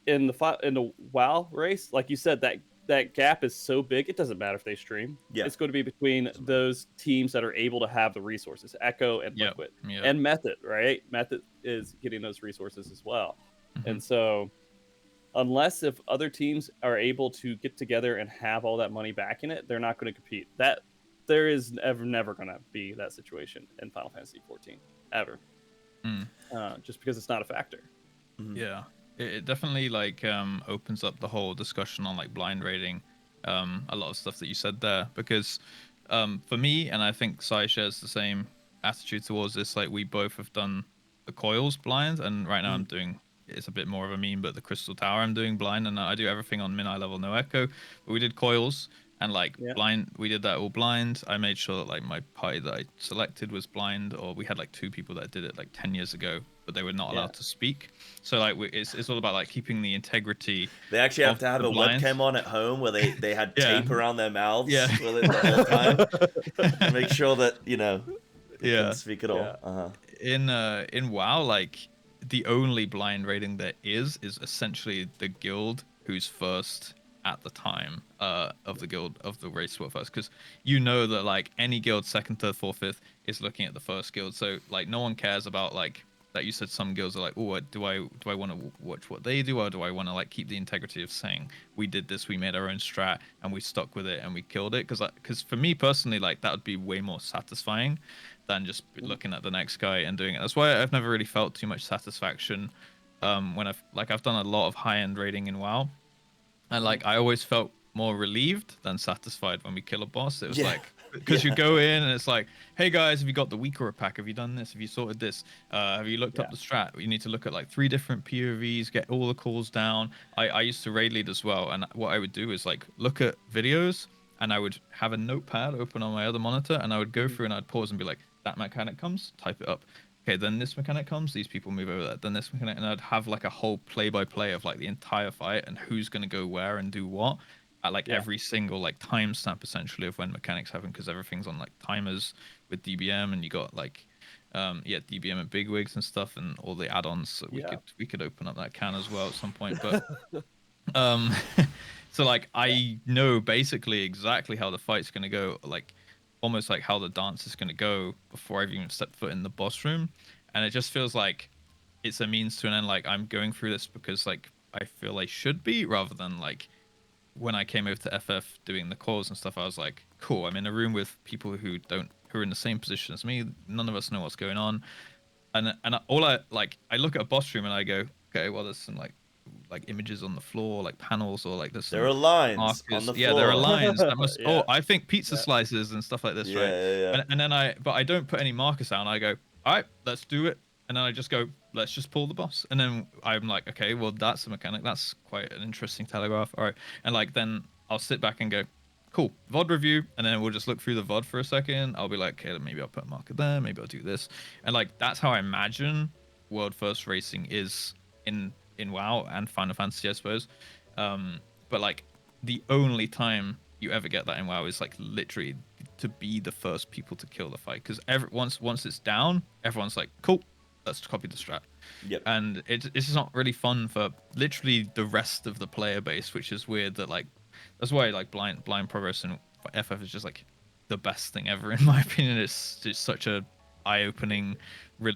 in the WoW race, like you said, that gap is so big, it doesn't matter if they stream. It's going to be between those teams that are able to have the resources, Echo and Liquid, and Method, right? Method is getting those resources as well. And so unless if other teams are able to get together and have all that money back in it, they're not going to compete. That there is never going to be that situation in Final Fantasy XIV, ever. Just because it's not a factor. Yeah. It definitely like opens up the whole discussion on like blind rating, a lot of stuff that you said there, because for me, and I think Sai shares the same attitude towards this, like we both have done the coils blind, and right now I'm doing, it's a bit more of a meme, but the Crystal Tower I'm doing blind, and I do everything on min eye level, no echo, but we did coils and like blind, we did that all blind. I made sure that like my party that I selected was blind, or we had like 2 people that did it like 10 years ago, but they were not allowed to speep. So like it's all about like keeping the integrity. They actually have to have a webcam on at home where they had tape around their mouths with it the whole time to make sure that they can speak at all. In WoW, like the only blind rating there is essentially the guild who's first at the time of the guild of the race were first, because you know that like any guild second, third, fourth, fifth is looking at the first guild, so like no one cares about like that. You said some guilds are like, oh, do I want to watch what they do, or do I want to like keep the integrity of saying we did this, we made our own strat and we stuck with it and we killed it? Because for me personally, like that would be way more satisfying than just looking at the next guy and doing it. That's why I've never really felt too much satisfaction when I've done a lot of high-end raiding in WoW, And like I always felt more relieved than satisfied when we kill a boss. It was Yeah. like because you Yeah. go in and it's like, hey guys, have you got the weaker pack? Have you done this? Have you sorted this? Have you looked Yeah. up the strat? You need to look at like 3 different POVs, get all the calls down. I used to raid lead as well, and what I would do is like look at videos, and I would have a notepad open on my other monitor, and I would go through and I'd pause and be like, that mechanic comes, type it up. Okay, then this mechanic comes, these people move over there. Then this mechanic, and I'd have like a whole play-by-play of like the entire fight and who's gonna go where and do what at like Yeah. every single like timestamp essentially of when mechanics happen, because everything's on like timers with DBM, and you got like DBM and bigwigs and stuff, and all the add-ons. So we could open up that can as well at some point, but um so like I know basically exactly how the fight's gonna go, like almost like how the dance is gonna go before I've even stepped foot in the boss room, and it just feels like it's a means to an end. Like I'm going through this because like I feel I should be, rather than like when I came over to FF doing the calls and stuff, I was like, cool, I'm in a room with people who are in the same position as me. None of us know what's going on. And all I like, I look at a boss room and I go, okay, well, there's some like images on the floor, like panels, or like there's some There are lines markers. on the Yeah, there are floor. lines. That must. Yeah. Oh, I think pizza Yeah. slices and stuff like this, right? Yeah. And then but I don't put any markers down. I go, all right, let's do it. And then I just go, let's just pull the boss. And then I'm like, okay, well, that's a mechanic. That's quite an interesting telegraph. All right. And like, then I'll sit back and go, cool, VOD review. And then we'll just look through the VOD for a second. I'll be like, okay, maybe I'll put a marker there. Maybe I'll do this. And like, that's how I imagine World First Racing is in WoW and Final Fantasy, I suppose. But like, the only time you ever get that in WoW is like literally to be the first people to kill the fight. Because once it's down, everyone's like, cool, let's copy the strat. Yep. And it's just not really fun for literally the rest of the player base, which is weird. That like that's why like blind progress and FF is just like the best thing ever in my opinion. It's just such a eye-opening,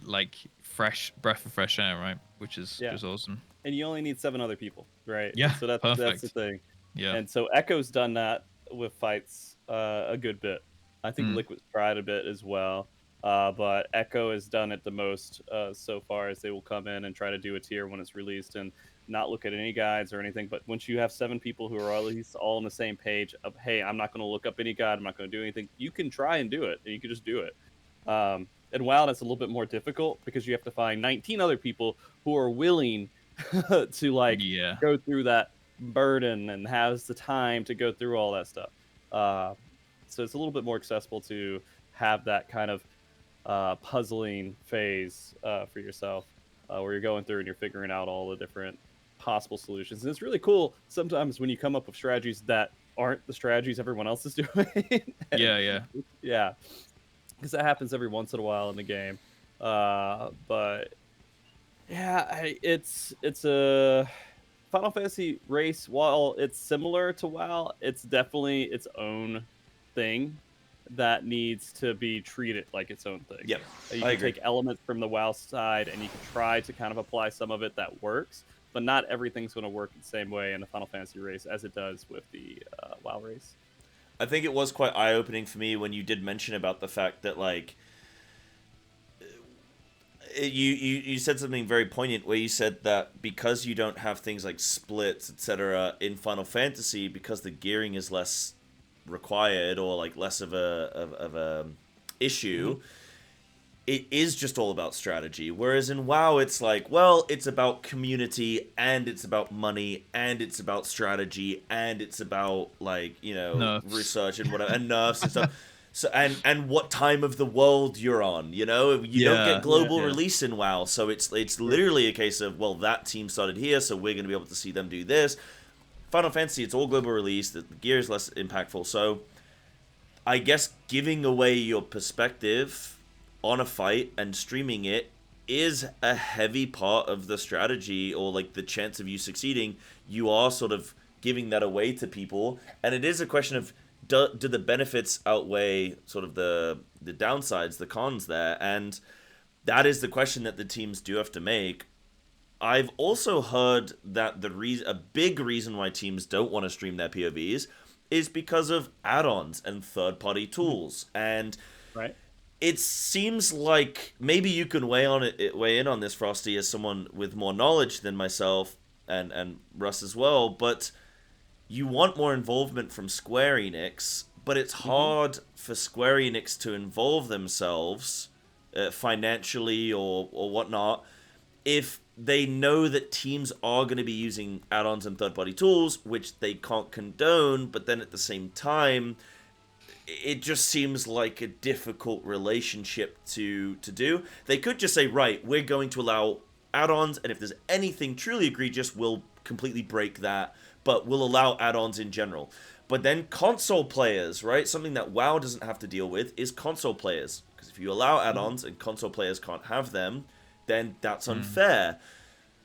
like fresh breath of fresh air, right? Which is awesome. And you only need 7 other people, right? Yeah, So that's perfect. the thing. Yeah. And so Echo's done that with fights a good bit. I think Liquid's tried a bit as well. But Echo has done it the most so far, as they will come in and try to do a tier when it's released and not look at any guides or anything. But once you have 7 people who are at least all on the same page of, hey, I'm not going to look up any guide, I'm not going to do anything, you can try and do it, and you can just do it. And WoW, that's a little bit more difficult because you have to find 19 other people who are willing to like go through that burden and has the time to go through all that stuff. So it's a little bit more accessible to have that kind of puzzling phase for yourself, where you're going through and you're figuring out all the different possible solutions. And it's really cool sometimes when you come up with strategies that aren't the strategies everyone else is doing. Yeah, because that happens every once in a while in the game. But yeah, it's a Final Fantasy race. While it's similar to WoW, it's definitely its own thing that needs to be treated like its own thing. Yep, you can take elements from the WoW side and you can try to kind of apply some of it that works, but not everything's going to work the same way in the Final Fantasy race as it does with the WoW race. I think it was quite eye-opening for me when you did mention about the fact that like you said something very poignant where you said that because you don't have things like splits, etc. in Final Fantasy, because the gearing is less required or like less of a issue, it is just all about strategy. Whereas in WoW, it's like, well, it's about community and it's about money and it's about strategy and it's about like, you know, nerfs. Research and whatever and nerfs and stuff. So and what time of the world you're on, you know, you don't get global release in WoW, so it's literally a case of, well, that team started here, so we're going to be able to see them do this. Final Fantasy, it's all global release. The gear is less impactful, so I guess giving away your perspective on a fight and streaming it is a heavy part of the strategy, or like the chance of you succeeding. You are sort of giving that away to people, and it is a question of, do the benefits outweigh sort of the downsides, the cons there? And that is the question that the teams do have to make. I've also heard that a big reason why teams don't want to stream their POVs is because of add-ons and third-party tools. And it seems like maybe you can weigh in on this, Frosty, as someone with more knowledge than myself and Russ as well, but you want more involvement from Square Enix, but it's hard for Square Enix to involve themselves financially or whatnot if they know that teams are going to be using add-ons and third-party tools, which they can't condone, but then at the same time, it just seems like a difficult relationship to do. They could just say, right, we're going to allow add-ons, and if there's anything truly egregious, we'll completely break that, but we'll allow add-ons in general. But then console players, right? Something that WoW doesn't have to deal with is console players. Because if you allow add-ons and console players can't have them, then that's unfair.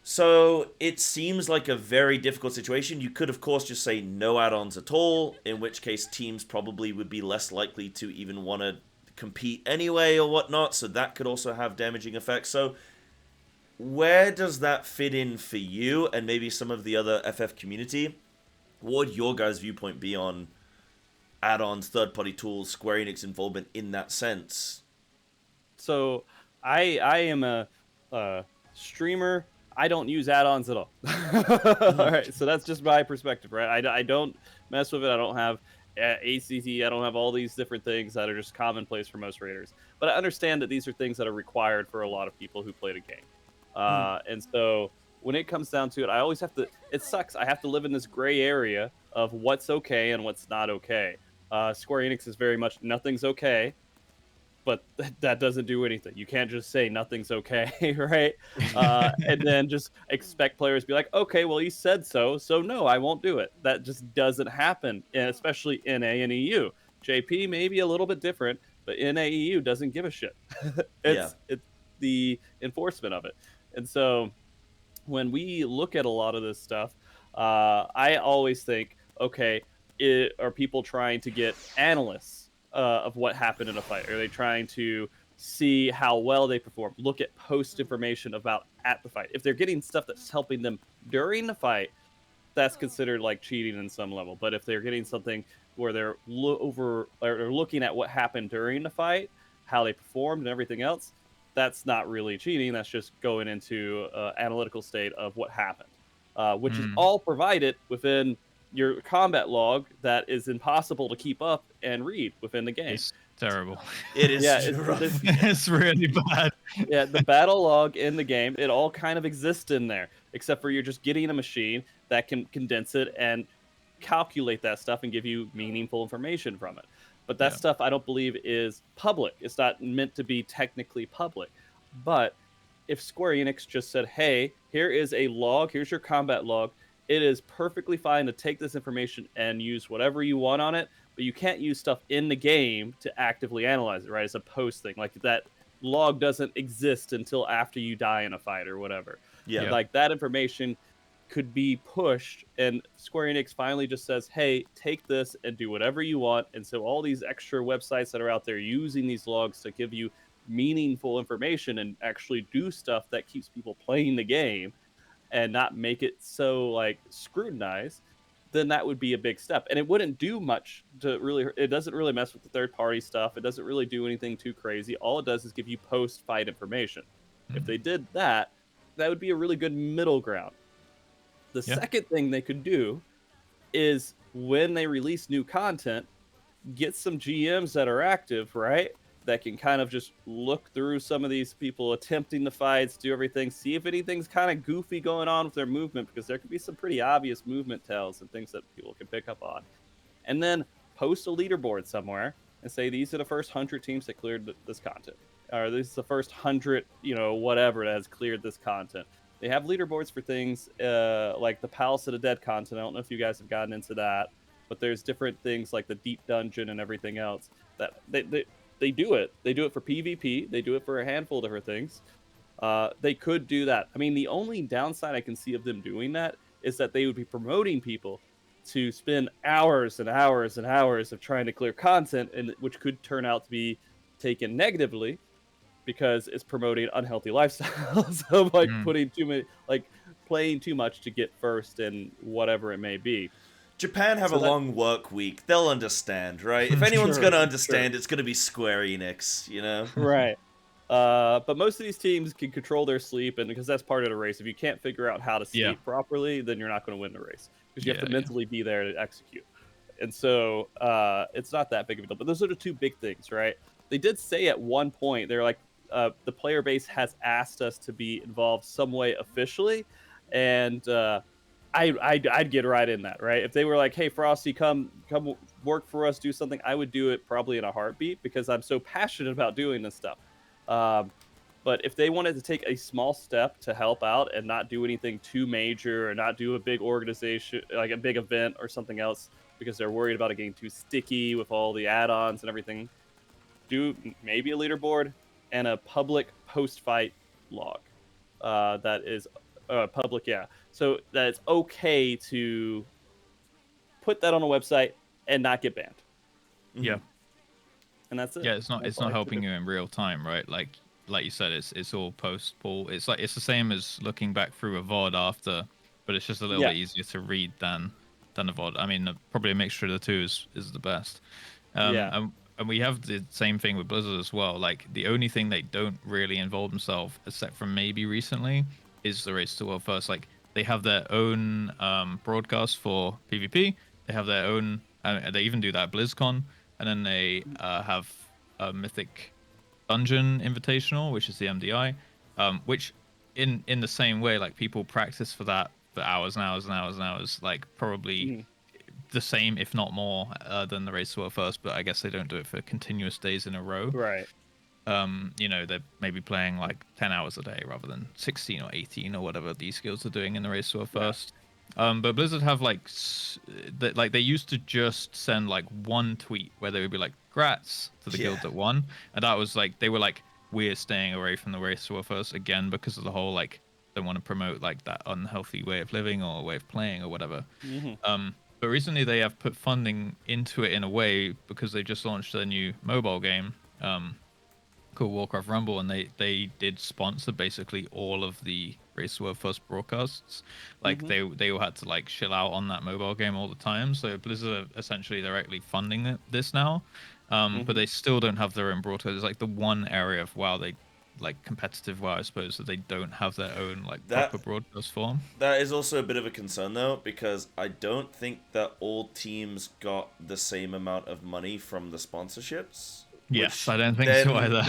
So it seems like a very difficult situation. You could, of course, just say no add-ons at all, in which case teams probably would be less likely to even want to compete anyway or whatnot, so that could also have damaging effects. So where does that fit in for you and maybe some of the other FF community? What would your guys' viewpoint be on add-ons, third-party tools, Square Enix involvement in that sense? So I am a streamer. I don't use add-ons at all. All right, so that's just my perspective, right? I don't mess with it. I don't have ACT. I don't have all these different things that are just commonplace for most raiders. But I understand that these are things that are required for a lot of people who play the game. And so when it comes down to it, I always have to. It sucks. I have to live in this gray area of what's okay and what's not okay. Square Enix is very much nothing's okay. But that doesn't do anything. You can't just say nothing's okay, right? And then just expect players to be like, okay, well, you said so, so no, I won't do it. That just doesn't happen, and especially NA and EU. JP may be a little bit different, but NA EU doesn't give a shit. It's the enforcement of it. And so when we look at a lot of this stuff, I always think, okay, are people trying to get analysts of what happened in a fight? Are they trying to see how well they perform? Look at post information about at the fight. If they're getting stuff that's helping them during the fight, that's considered like cheating in some level. But if they're getting something where they're looking at what happened during the fight, how they performed and everything else, that's not really cheating. That's just going into analytical state of what happened, which is all provided within your combat log that is impossible to keep up and read within the game. It's terrible. It is. Yeah, it's really bad. Yeah, the battle log in the game, it all kind of exists in there, except for you're just getting a machine that can condense it and calculate that stuff and give you meaningful information from it. But that stuff I don't believe is public. It's not meant to be technically public. But if Square Enix just said, hey, here is a log, here's your combat log, it is perfectly fine to take this information and use whatever you want on it, but you can't use stuff in the game to actively analyze it, right? It's a post thing. Like that log doesn't exist until after you die in a fight or whatever. Yeah. Like that information could be pushed, and Square Enix finally just says, hey, take this and do whatever you want. And so all these extra websites that are out there using these logs to give you meaningful information and actually do stuff that keeps people playing the game and not make it so like scrutinized, then that would be a big step. And it wouldn't do much to really, it doesn't really mess with the third party stuff. It doesn't really do anything too crazy. All it does is give you post fight information. If they did that, that would be a really good middle ground. The second thing they could do is when they release new content, get some GMs that are active, right? That can kind of just look through some of these people attempting the fights, do everything, see if anything's kind of goofy going on with their movement, because there could be some pretty obvious movement tells and things that people can pick up on. And then post a leaderboard somewhere and say, these are the first 100 teams that cleared this content. Or this is the first 100, whatever that has cleared this content. They have leaderboards for things like the Palace of the Dead content. I don't know if you guys have gotten into that, but there's different things like the Deep Dungeon and everything else that they do it. They do it for PvP. They do it for a handful of different things. They could do that. I mean, the only downside I can see of them doing that is that they would be promoting people to spend hours and hours and hours of trying to clear content, and which could turn out to be taken negatively because it's promoting unhealthy lifestyles of like putting too many, like playing too much to get first and whatever it may be. Japan have a long work week. They'll understand, right? If anyone's going to understand, it's going to be Square Enix, Right. But most of these teams can control their sleep, and because that's part of the race. If you can't figure out how to Yeah. sleep properly, then you're not going to win the race because you have to Yeah, yeah. mentally be there to execute. And so it's not that big of a deal. But those are the two big things, right? They did say at one point, they're like, the player base has asked us to be involved some way officially, and I'd get right in that, right? If they were like, "Hey, Frosty, come work for us, do something," I would do it probably in a heartbeat because I'm so passionate about doing this stuff. Um, but if they wanted to take a small step to help out and not do anything too major or not do a big organization, like a big event or something else, because they're worried about it getting too sticky with all the add-ons and everything, do maybe a leaderboard and a public post-fight log that is public, yeah. So that it's okay to put that on a website and not get banned. Yeah. And that's it. Yeah, it's not That's all not I helping could do. you in real time, right? Like you said, it's all post pull. It's like it's the same as looking back through a VOD after, but it's just a little Yeah. bit easier to read than a VOD. I mean, probably a mixture of the two is the best. Yeah. And we have the same thing with Blizzard as well. Like the only thing they don't really involve themselves, except from maybe recently, is the Race to World First. Like they have their own broadcast for PvP. They have their own. They even do that at BlizzCon, and then they have a Mythic Dungeon Invitational, which is the MDI, which in the same way, like people practice for that for hours and hours and hours and hours, like probably the same, if not more, than the Race to World First. But I guess they don't do it for continuous days in a row. Right. They're maybe playing like 10 hours a day rather than 16 or 18 or whatever these skills are doing in the Race to World First. But Blizzard have like they used to just send like one tweet where they would be like "grats" to the guild that won, and that was like they were like, we're staying away from the Race to World First again because of the whole like don't want to promote like that unhealthy way of living or way of playing or whatever. But recently they have put funding into it in a way because they just launched their new mobile game called Warcraft Rumble, and they did sponsor basically all of the Race to World First broadcasts. Like they all had to like chill out on that mobile game all the time. So Blizzard are essentially directly funding this now, but they still don't have their own broadcast. It's like the one area of WoW they like competitive WoW, I suppose, that they don't have their own like proper broadcast form. That is also a bit of a concern though, because I don't think that all teams got the same amount of money from the sponsorships. Yes, I don't think so either.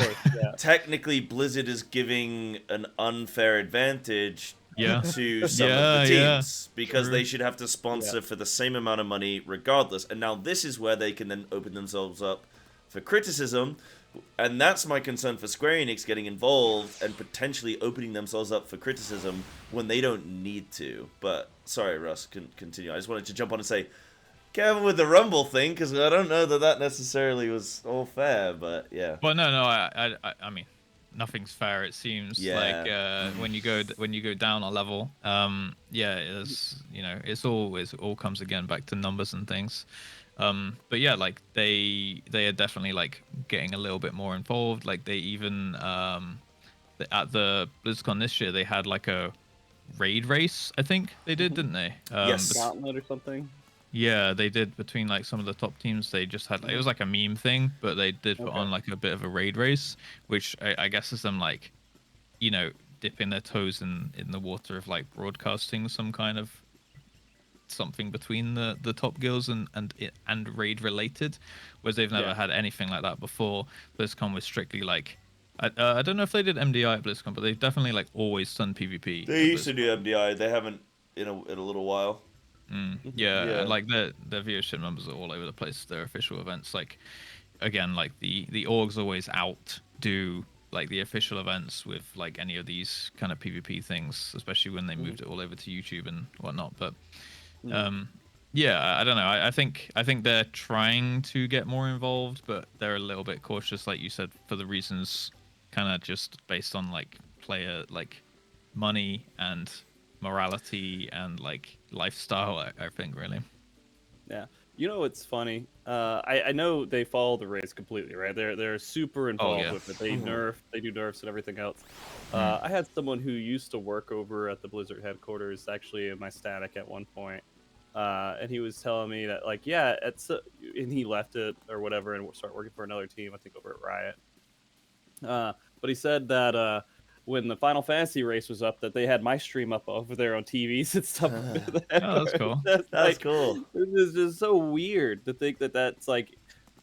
Technically, Blizzard is giving an unfair advantage to some of the teams because they should have to sponsor for the same amount of money regardless. And now this is where they can then open themselves up for criticism. And that's my concern for Square Enix getting involved and potentially opening themselves up for criticism when they don't need to. But sorry, Russ, continue. I just wanted to jump on and say, Kevin with the Rumble thing, because I don't know that necessarily was all fair, but yeah. Well, no, I mean, nothing's fair. It seems like when you go down a level, it's it all comes again back to numbers and things. But yeah, like they are definitely like getting a little bit more involved. Like they even at the BlizzCon this year they had like a raid race. I think they did, didn't they? Yes, Gauntlet or something. Yeah, they did between like some of the top teams. They just had it was like a meme thing, but they did put on like a bit of a raid race, which I guess is them like, dipping their toes in the water of like broadcasting some kind of something between the top guilds and raid related, whereas they've never had anything like that before. BlizzCon was strictly like I don't know if they did MDI at BlizzCon, but they've definitely like always done PvP. They used to do MDI. They haven't in a little while. And like their viewership numbers are all over the place. Their official events, like again, like the orgs always outdo like the official events with like any of these kind of PvP things, especially when they moved it all over to YouTube and whatnot. But I don't know. I think they're trying to get more involved, but they're a little bit cautious, like you said, for the reasons kind of just based on like player like money and morality and like lifestyle. I think really. Yeah. What's funny? I know they follow the race completely, right? They're super involved with it. They do nerfs and everything else. I had someone who used to work over at the Blizzard headquarters, actually in my static at one point, and he was telling me that like and he left it or whatever and started working for another team, I think over at Riot. but he said that when the Final Fantasy race was up, that they had my stream up over there on TVs and stuff. Oh, that's cool. That's That's like, cool. this is just so weird to think that that's like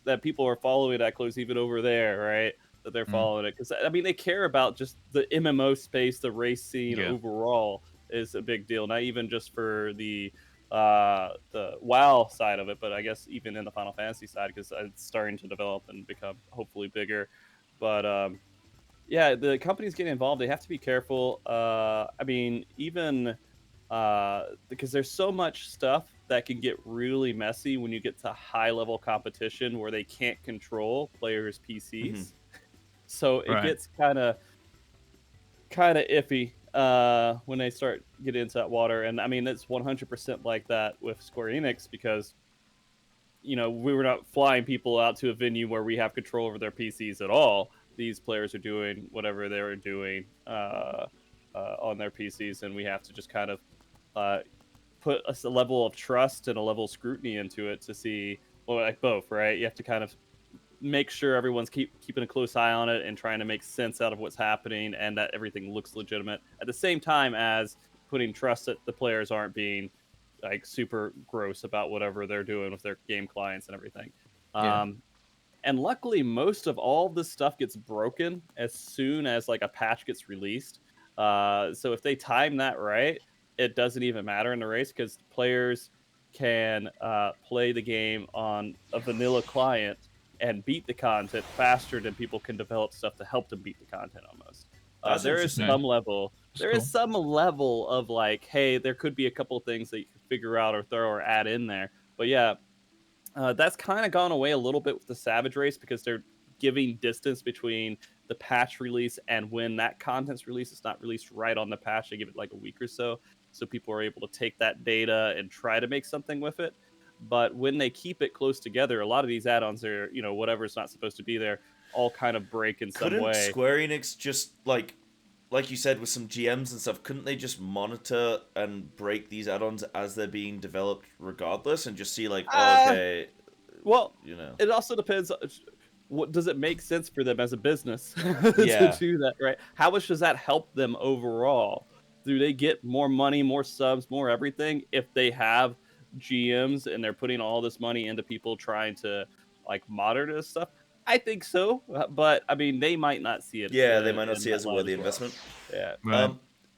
that people are following that close even over there, right? That they're following it because I mean they care about just the MMO space, the race scene Yeah. overall is a big deal, not even just for the WoW side of it, but I guess even in the Final Fantasy side because it's starting to develop and become hopefully bigger. But yeah, the companies getting involved, they have to be careful. I mean, even because there's so much stuff that can get really messy when you get to high level competition where they can't control players' PCs. So it Right. gets kind of iffy when they start getting into that water. And I mean, it's 100% like that with Square Enix because we were not flying people out to a venue where we have control over their PCs at all. These players are doing whatever they were doing on their PCs, and we have to just kind of put a level of trust and a level of scrutiny into it to see, well, like both, right? You have to kind of make sure everyone's keeping a close eye on it and trying to make sense out of what's happening and that everything looks legitimate at the same time as putting trust that the players aren't being like super gross about whatever they're doing with their game clients and everything. Yeah. And luckily, most of all this stuff gets broken as soon as like a patch gets released. So if they time that right, it doesn't even matter in the race because players can play the game on a vanilla client and beat the content faster than people can develop stuff to help them beat the content almost. That's There is interesting. some level. That's There cool. is some level of like, hey, there could be a couple of things that you can figure out or throw or add in there. But yeah, that's kind of gone away a little bit with the Savage race because they're giving distance between the patch release and when that content's released. It's not released right on the patch. They give it like a week or so people are able to take that data and try to make something with it. But when they keep it close together, a lot of these add-ons are, whatever's not supposed to be there, all kind of break in some Couldn't way. Square Enix just like you said with some GMs and stuff, couldn't they just monitor and break these add-ons as they're being developed regardless and just see like, oh, okay, Well, you know. it also depends. What does it make sense for them as a business to Yeah. do that, right? How much does that help them overall? Do they get more money, more subs, more everything if they have GMs and they're putting all this money into people trying to like monitor this stuff? I think so, but I mean, they might not see it Yeah, they might not in see it that as a light worthy as well. investment. Yeah. Right.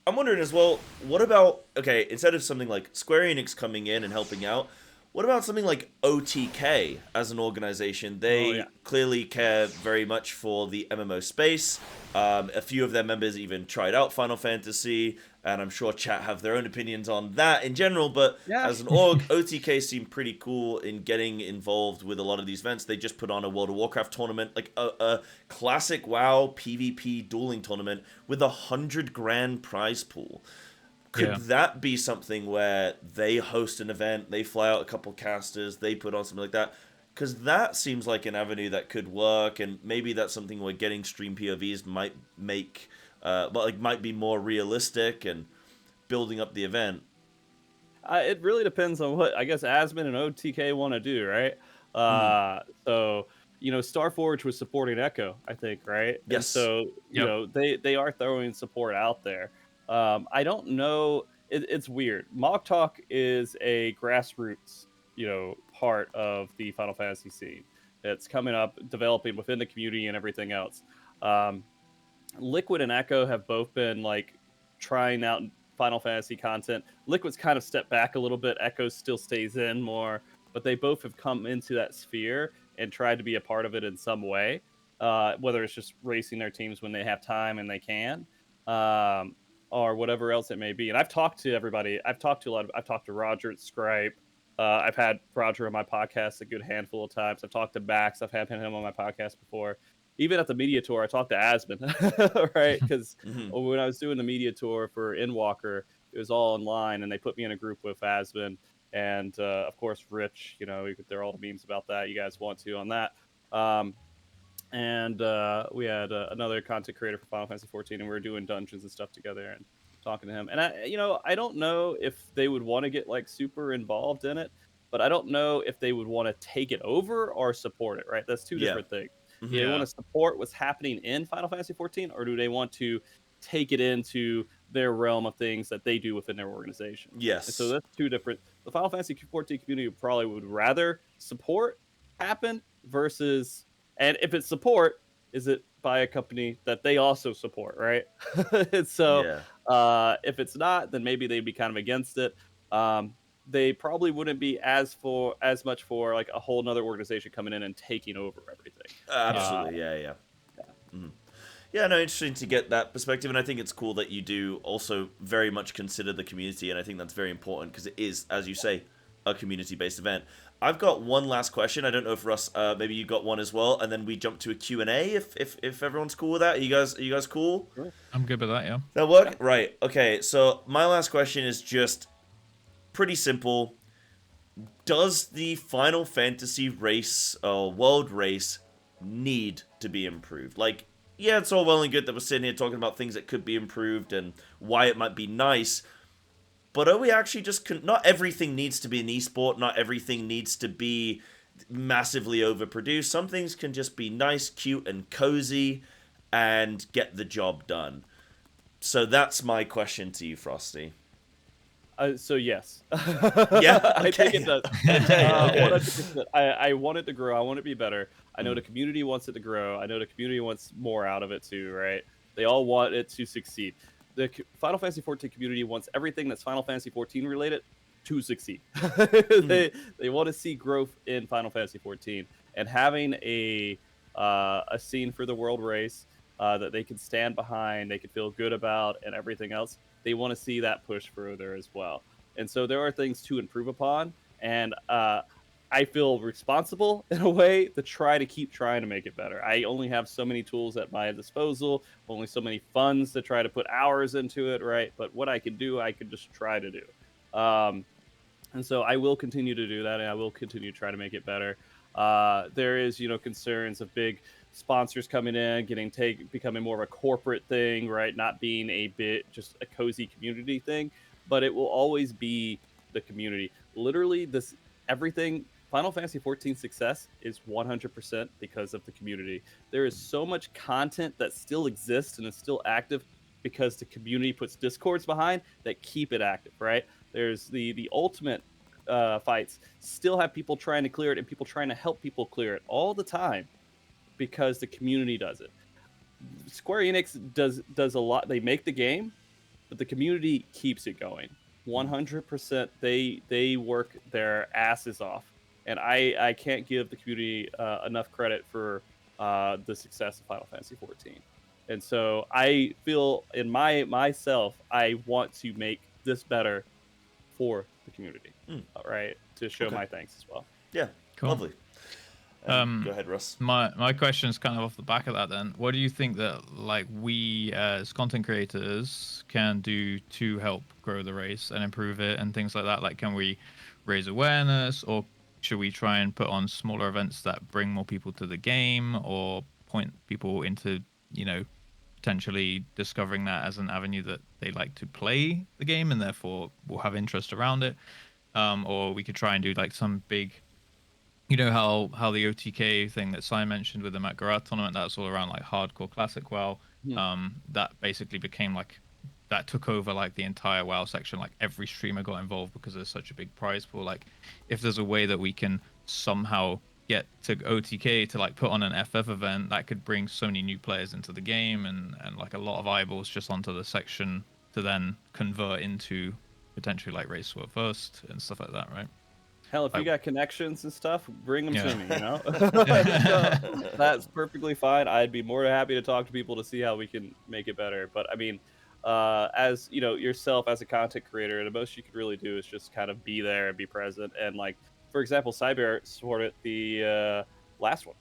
I'm wondering as well, what about, okay, instead of something like Square Enix coming in and helping out, what about something like OTK as an organization? They yeah. clearly care very much for the MMO space. A few of their members even tried out Final Fantasy, and I'm sure chat have their own opinions on that in general, but Yeah. as an org, OTK seemed pretty cool in getting involved with a lot of these events. They just put on a World of Warcraft tournament, like a classic WoW PvP dueling tournament with 100 grand prize pool. Could Yeah. that be something where they host an event, they fly out a couple casters, they put on something like that? Because that seems like an avenue that could work, and maybe that's something where getting stream POVs might make, might be more realistic and building up the event. It really depends on what I guess Asmon and OTK want to do, right? So Starforge was supporting Echo, I think, right? And Yes. so Yep. they are throwing support out there. I don't know. It's weird. MOG Talk is a grassroots, part of the Final Fantasy scene. It's coming up, developing within the community and everything else. Liquid and Echo have both been like trying out Final Fantasy content. Liquid's kind of stepped back a little bit. Echo still stays in more, but they both have come into that sphere and tried to be a part of it in some way. Whether it's just racing their teams when they have time and they can, or whatever else it may be. And I've talked to everybody. I've talked to Roger at Scripe. I've had Roger on my podcast a good handful of times. I've talked to Max. I've had him on my podcast before. Even at the media tour, I talked to Asmon, right? Because when I was doing the media tour for Endwalker, it was all online, and they put me in a group with Asmon and, of course, Rich. There are all the memes about that. You guys want to on that. And we had another content creator for Final Fantasy XIV, and we were doing dungeons and stuff together and talking to him. And I don't know if they would want to get like super involved in it, but I don't know if they would want to take it over or support it. Right? That's two different things. Do they want to support what's happening in Final Fantasy 14, or do they want to take it into their realm of things that they do within their organization? Yes. And so that's two different. The Final Fantasy 14 community probably would rather support happen versus, and if it's support, is it by a company that they also support, right? And so if it's not, then maybe they'd be kind of against it. They probably wouldn't be as much for like a whole nother organization coming in and taking over everything. Absolutely, yeah. Yeah, no, interesting to get that perspective, and I think it's cool that you do also very much consider the community, and I think that's very important because it is, as you say, a community-based event. I've got one last question. I don't know if Russ, maybe you got one as well, and then we jump to a Q&A if everyone's cool with that. Are you guys cool? I'm good with that, yeah. That work? Yeah. Right. Okay. So my last question is just pretty simple. Does the Final Fantasy race or world race need to be improved? Like, yeah, it's all well and good that we're sitting here talking about things that could be improved and why it might be nice, but are we actually just... not everything needs to be an esport, not everything needs to be massively overproduced. Some things can just be nice, cute, and cozy and get the job done. So that's my question to you, Frosty. So yes. Yeah, I think it does. Okay. 100%. I want it to grow. I want it to be better. I know the community wants it to grow. I know the community wants more out of it too, right? They all want it to succeed. The Final Fantasy XIV community wants everything that's Final Fantasy XIV related to succeed. They want to see growth in Final Fantasy XIV, and having a scene for the world race that they can stand behind, they can feel good about, and everything else. They want to see that push further as well. And so there are things to improve upon, and I feel responsible in a way to try to keep trying to make it better. I only have so many tools at my disposal, only so many funds to try to put hours into it, right? But what I can do, I can just try to do. And so I will continue to do that, and I will continue to try to make it better. There is, concerns of big sponsors coming in, becoming more of a corporate thing, right? Not being a bit just a cozy community thing, but it will always be the community. Literally, everything Final Fantasy XIV success is 100% because of the community. There is so much content that still exists and is still active because the community puts discords behind that keep it active, right? There's the ultimate fights still have people trying to clear it and people trying to help people clear it all the time because the community does it. Square Enix does a lot. They make the game, but the community keeps it going. 100%. They work their asses off, and I can't give the community enough credit for the success of Final Fantasy XIV. And so I feel in myself, I want to make this better for the community, right? To show my thanks as well. Yeah, cool. Lovely. Go ahead, Russ. My question is kind of off the back of that then. What do you think that we as content creators can do to help grow the race and improve it and things like that? Like, can we raise awareness, or should we try and put on smaller events that bring more people to the game, or point people into, potentially discovering that as an avenue that they like to play the game and therefore will have interest around it? Or we could try and do like some big... how the OTK thing that Sai mentioned with the Matgarat tournament, that's all around like hardcore classic WoW. That basically became that took over like the entire WoW section. Like every streamer got involved because there's such a big prize pool. Like if there's a way that we can somehow get to OTK to like put on an FF event, that could bring so many new players into the game and like a lot of eyeballs just onto the section to then convert into potentially like race war first and stuff like that, right? Hell, if you got connections and stuff, bring them to me, So, that's perfectly fine. I'd be more than happy to talk to people to see how we can make it better. But I mean, as yourself as a content creator, the most you could really do is just kind of be there and be present. And like, for example, Psybear supported the last one,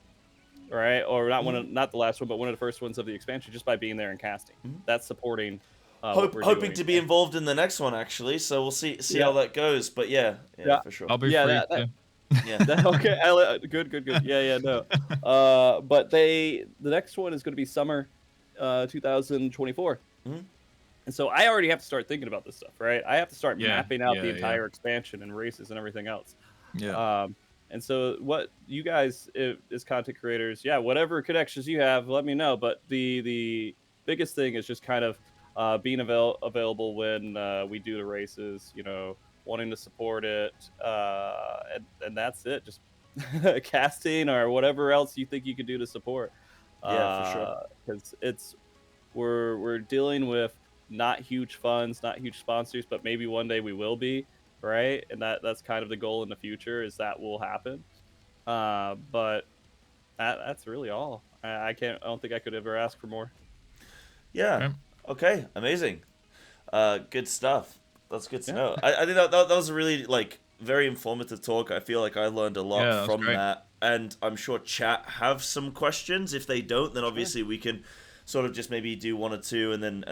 right? Or not the last one, but one of the first ones of the expansion, just by being there and casting. That's supporting. Hoping to be involved in the next one, actually. So we'll see how that goes. But yeah, for sure. I'll be free too. Okay. Good. Yeah. No. But the next one is going to be summer, 2024. And so I already have to start thinking about this stuff, right? I have to start mapping out the entire expansion and races and everything else. And so what you guys as content creators, yeah, whatever connections you have, let me know. But the biggest thing is just kind of being available when we do the races, you know, wanting to support it, and that's it. Just casting or whatever else you think you could do to support, Yeah, for sure. because we're dealing with not huge funds, not huge sponsors, but maybe one day we will be, right? And that's kind of the goal in the future, is that will happen. But that's really all. I can't. I don't think I could ever ask for more. Yeah. Right. Okay. Amazing. Good stuff. That's good to Yeah, know. I think that was a really like very informative talk. I feel like I learned a lot Yeah, that was from great. that, and I'm sure chat have some questions. If they don't, then sure. obviously we can sort of just maybe do one or two and then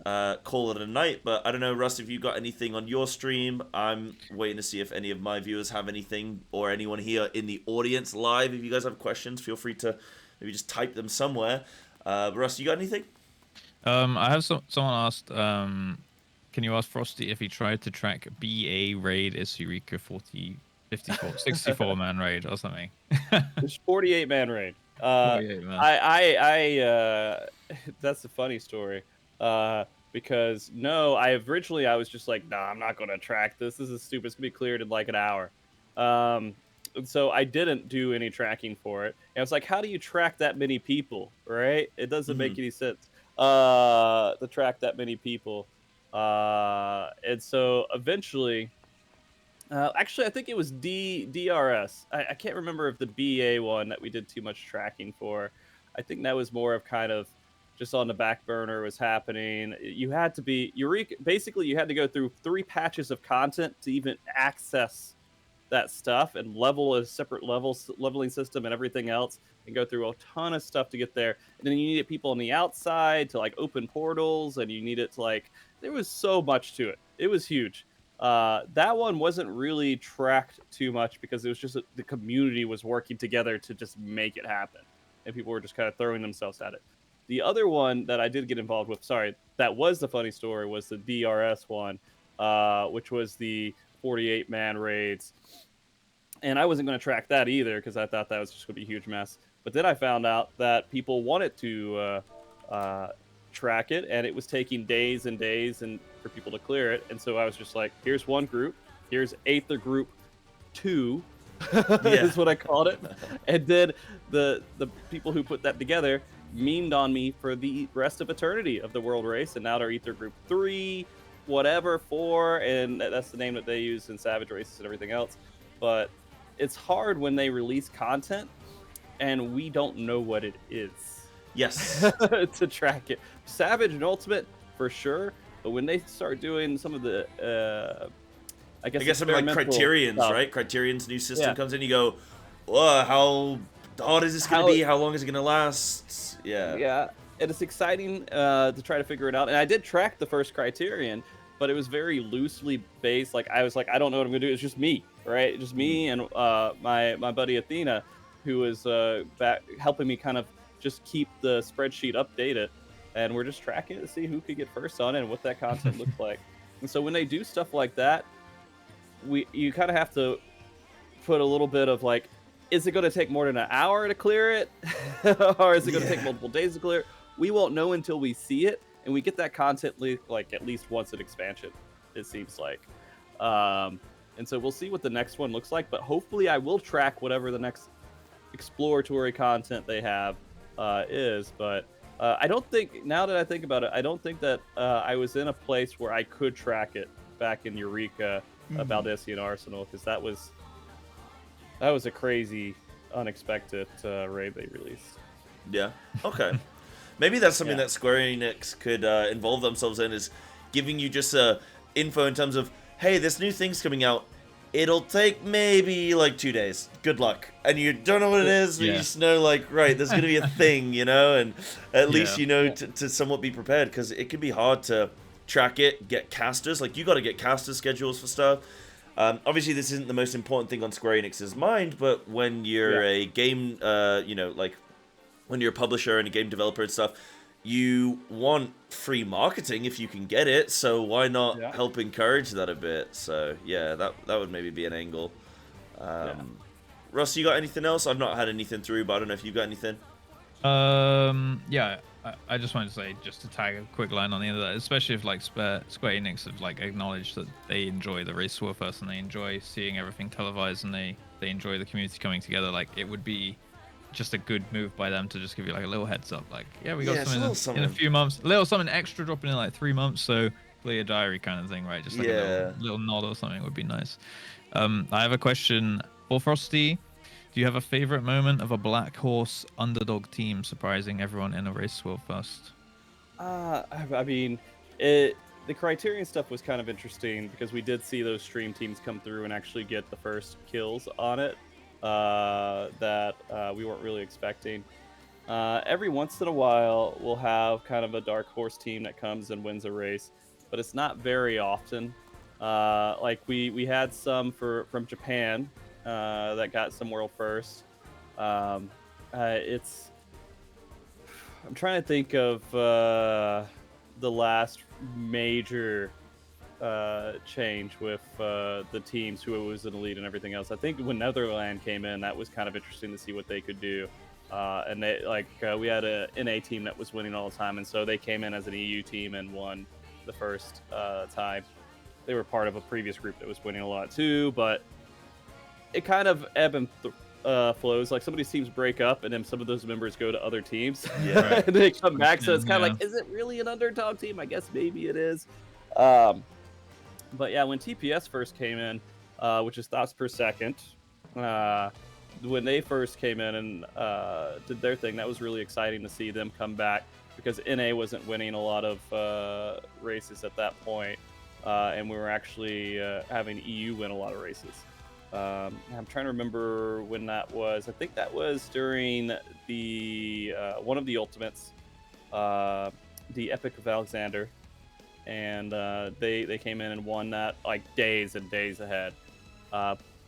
Yeah. call it a night. But I don't know, Russ, if you got anything on your stream. I'm waiting to see if any of my viewers have anything, or anyone here in the audience live. If you guys have questions, feel free to maybe just type them somewhere. Russ, you got anything? I have someone asked, can you ask Frosty if he tried to track BA raid is Eureka 40, 54, 64 man raid or something? There's 48 man raid. 48 man. That's a funny story. Because no, originally I was just like, nah, I'm not gonna track this. This is stupid. It's gonna be cleared in like an hour. And so I didn't do any tracking for it. And I was like, how do you track that many people, right? It doesn't Mm-hmm. make any sense to track that many people. And so eventually, actually, I think it was DRS. I can't remember if the BA one that we did too much tracking for. I think that was more of kind of just on the back burner was happening. You had to be Eureka. Basically, you had to go through 3 patches of content to even access that stuff and level a separate leveling system and everything else, and go through a ton of stuff to get there. And then you needed people on the outside to like open portals, and you needed to like, there was so much to it. It was huge. That one wasn't really tracked too much because it was just the community was working together to just make it happen, and people were just kind of throwing themselves at it. The other one that I did get involved with, sorry, that was the funny story, was the DRS one, which was the 48 man raids. And I wasn't going to track that either because I thought that was just going to be a huge mess. But then I found out that people wanted to track it, and it was taking days and days and for people to clear it. And so I was just like, here's one group, here's Aether Group 2, is what I called it. And then the people who put that together memed on me for the rest of eternity of the world race, and now they're Aether Group 3, whatever, 4, and that's the name that they use in Savage races and everything else. But it's hard when they release content and we don't know what it is. Yes. To track it. Savage and Ultimate for sure, but when they start doing some of the I guess something like Criterion's, stuff, right? Criterion's new system comes in, you go, how hard is this going to be? How long is it going to last? Yeah. Yeah, and it's exciting to try to figure it out. And I did track the first Criterion, but it was very loosely based. Like I was like, I don't know what I'm gonna do. It's just me, right? Just me and my buddy Athena, who was back helping me kind of just keep the spreadsheet updated, and we're just tracking it to see who could get first on it and what that content looks like. And so when they do stuff like that, you kind of have to put a little bit of like, is it going to take more than an hour to clear it, or is it going to take multiple days to clear it? We won't know until we see it, and we get that content like at least once an expansion, it seems like. And so we'll see what the next one looks like, but hopefully I will track whatever the next exploratory content they have is. But I don't think, now that I think about it, I don't think that I was in a place where I could track it back in Eureka, Baldesion Arsenal, because that was a crazy, unexpected raid they released. Yeah. Okay. Maybe that's something that Square Enix could involve themselves in, is giving you just info in terms of, hey, this new thing's coming out. It'll take maybe like 2 days. Good luck. And you don't know what it is, but you just know, like, right, there's going to be a thing, you know? And at least you know to somewhat be prepared, because it can be hard to track it, get casters. Like, you got to get caster schedules for stuff. Obviously, this isn't the most important thing on Square Enix's mind, but when you're a game, like, when you're a publisher and a game developer and stuff, you want free marketing if you can get it, so why not help encourage that a bit? So, yeah, that would maybe be an angle. Russ, you got anything else? I've not had anything through, but I don't know if you got anything. Yeah, I just wanted to say, just to tag a quick line on the end of that, especially if like Square Enix have like acknowledged that they enjoy the race war first and they enjoy seeing everything televised and they enjoy the community coming together. Like it would be just a good move by them to just give you like a little heads up, like we got something in a few months, a little something extra dropping in like 3 months, so clear your diary kind of thing, right? Just like a little nod or something would be nice. I have a question for Frosty. Do you have a favorite moment of a Black Horse underdog team surprising everyone in a race world first? I mean, the Criterion stuff was kind of interesting because we did see those stream teams come through and actually get the first kills on it that we weren't really expecting. Every once in a while, we'll have kind of a Dark Horse team that comes and wins a race, but it's not very often. Like we had some from Japan that got some world first. I'm trying to think of the last major change with the teams, who was in the lead and everything else. I think when Netherland came in, that was kind of interesting to see what they could do. And they we had a NA team that was winning all the time, and so they came in as an EU team and won the first time. They were part of a previous group that was winning a lot too, but it kind of ebb and flows. Like some of these teams break up, and then some of those members go to other teams. Yeah, and they come back. So it's kind of like, is it really an underdog team? I guess maybe it is. But yeah, when TPS first came in, which is thoughts per second, when they first came in and did their thing, that was really exciting to see them come back because NA wasn't winning a lot of races at that point, and we were actually having EU win a lot of races. I'm trying to remember when that was. I think that was during the one of the Ultimates, the Epic of Alexander, and they came in and won that like days and days ahead.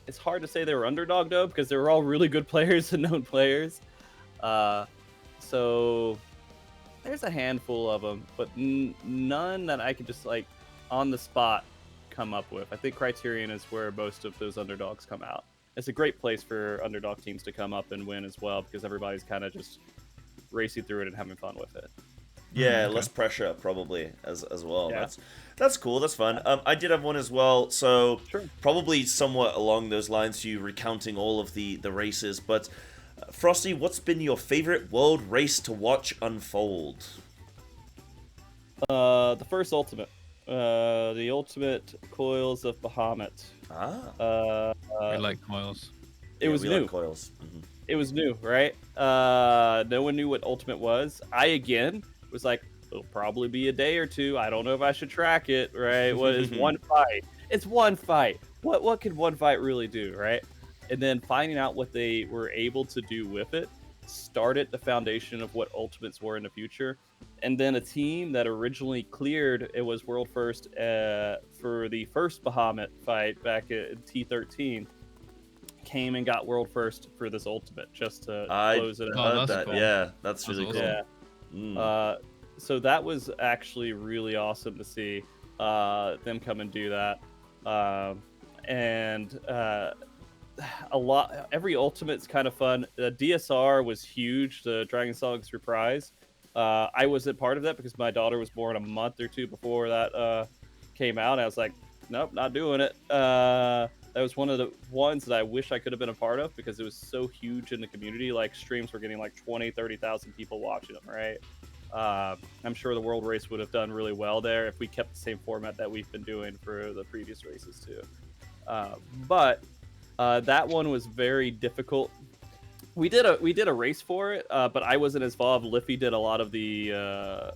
It's hard to say they were underdog though because they were all really good players and known players. So there's a handful of them, but none that I could just like on the spot come up with. I think Criterion is where most of those underdogs come out. It's a great place for underdog teams to come up and win as well because everybody's kind of just racing through it and having fun with it. Yeah, okay. Less pressure probably as well. Yeah. That's cool. That's fun. I did have one as well. So Sure. probably somewhat along those lines, you recounting all of the races. But Frosty, what's been your favorite world race to watch unfold? The first Ultimate. The Ultimate Coils of Bahamut. We like coils. It was new. Like coils. Mm-hmm. It was new, right? No one knew what Ultimate was. I again was like, it'll probably be a day or two. I don't know if I should track it, right? What is one fight? It's one fight. What could one fight really do, right? And then finding out what they were able to do with it started the foundation of what Ultimates were in the future. And then a team that originally cleared, it was world first for the first Bahamut fight back at T13, came and got world first for this Ultimate just to close it out. I heard that. Cool. Yeah, that's really cool. Yeah. So that was actually really awesome to see them come and do that. Every Ultimate's kind of fun. The DSR was huge, the Dragon Song Surprise. I wasn't part of that because my daughter was born a month or two before that came out. And I was like, nope, not doing it. That was one of the ones that I wish I could have been a part of because it was so huge in the community. Like streams were getting like 20, 30,000 people watching them, right? I'm sure the World Race would have done really well there if we kept the same format that we've been doing for the previous races too. But that one was very difficult. We did a race for it, but I wasn't as involved. Liffy did a lot of the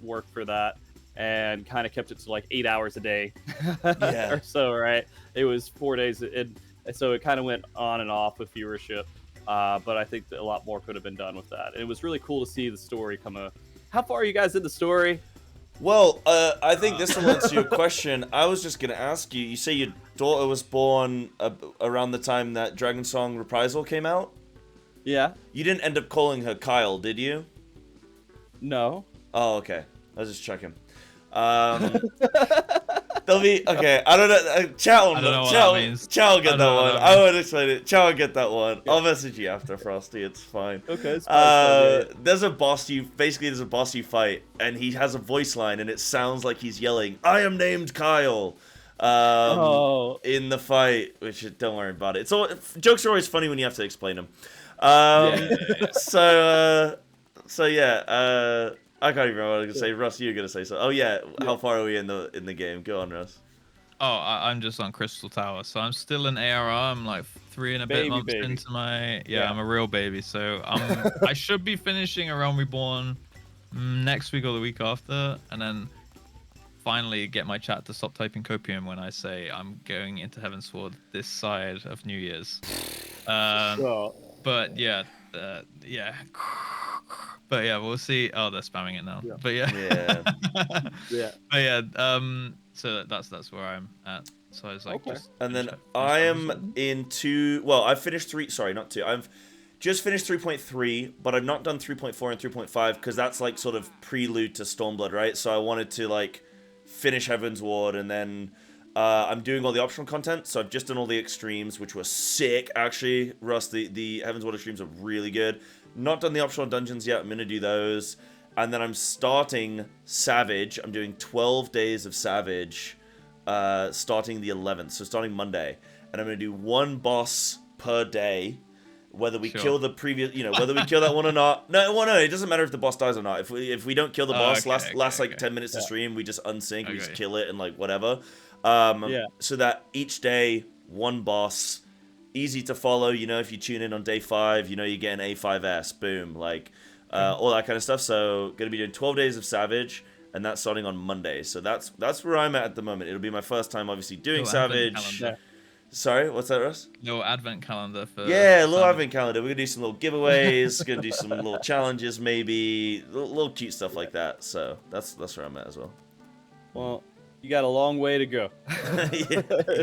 work for that and kind of kept it to like 8 hours a day or so, right? It was 4 days, so it kind of went on and off with viewership. But I think that a lot more could have been done with that. And it was really cool to see the story come up. How far are you guys in the story? Well, I think this will answer your question. I was just going to ask you, you say your daughter was born around the time that Dragon Song Reprisal came out? Yeah. You didn't end up calling her Kyle, did you? No. Oh, okay. I was just checking. That's There'll be okay. I don't know. Chow, I don't know what Chow, that means. Chow will get I don't that know what one. that I means. won't explain it. Chow will get that one. I'll message you after, Frosty. It's fine. Okay, it's fine, yeah. There's a boss there's a boss you fight, and he has a voice line, and it sounds like he's yelling, "I am named Kyle." In the fight, which don't worry about it. It's all jokes are always funny when you have to explain them. So yeah. I can't even remember what I was gonna say. Russ, you were gonna say so. Oh yeah, how far are we in the game? Go on, Russ. Oh, I'm just on Crystal Tower, so I'm still in ARR. I'm like 3 and a bit months into my I'm a real baby. So I should be finishing A Realm Reborn next week or the week after, and then finally get my chat to stop typing copium when I say I'm going into Heaven's Sword this side of New Year's. But yeah. But yeah, we'll see. Oh, they're spamming it now. Yeah. But yeah. Yeah. But yeah, so that's where I'm at. So I was like, just and then finish I am in 2. Well, I've finished 3. Sorry, not 2. I've just finished 3.3, but I've not done 3.4 and 3.5 because that's like sort of prelude to Stormblood, right? So I wanted to like finish Heaven's Ward, and then I'm doing all the optional content. So I've just done all the extremes, which were sick, actually. Russ, the Heaven's Ward extremes are really good. Not done the optional dungeons yet. I'm going to do those. And then I'm starting Savage. I'm doing 12 days of Savage starting the 11th. So starting Monday. And I'm going to do 1 boss per day. Whether we kill the previous, whether we kill that one or not. No, it doesn't matter if the boss dies or not. If we don't kill the boss, last like 10 minutes to stream, we just unsync, we just kill it and like whatever. So that each day, 1 boss, easy to follow. If you tune in on day 5, you get an A5S, boom, like all that kind of stuff. So gonna be doing 12 days of Savage, and that's starting on Monday. So that's where I'm at the moment. It'll be my first time, obviously, doing Savage. Sorry, what's that, Russ? Little advent calendar for... Yeah, a little advent calendar. We're going to do some little giveaways, going to do some little challenges maybe, little cute stuff like that. So that's where I'm at as well. Well, you got a long way to go.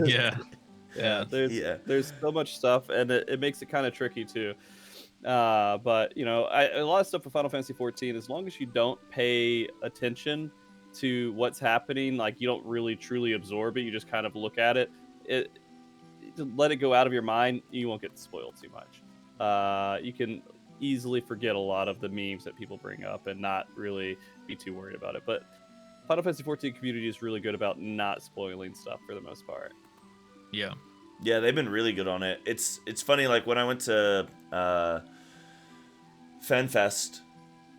Yeah. There's so much stuff, and it makes it kind of tricky too. But, a lot of stuff for Final Fantasy XIV, as long as you don't pay attention to what's happening, like you don't really truly absorb it, you just kind of look at it, let it go out of your mind, you won't get spoiled too much. You can easily forget a lot of the memes that people bring up and not really be too worried about it. But Final Fantasy XIV community is really good about not spoiling stuff for the most part. Yeah, they've been really good on it. It's funny, like when I went to FanFest,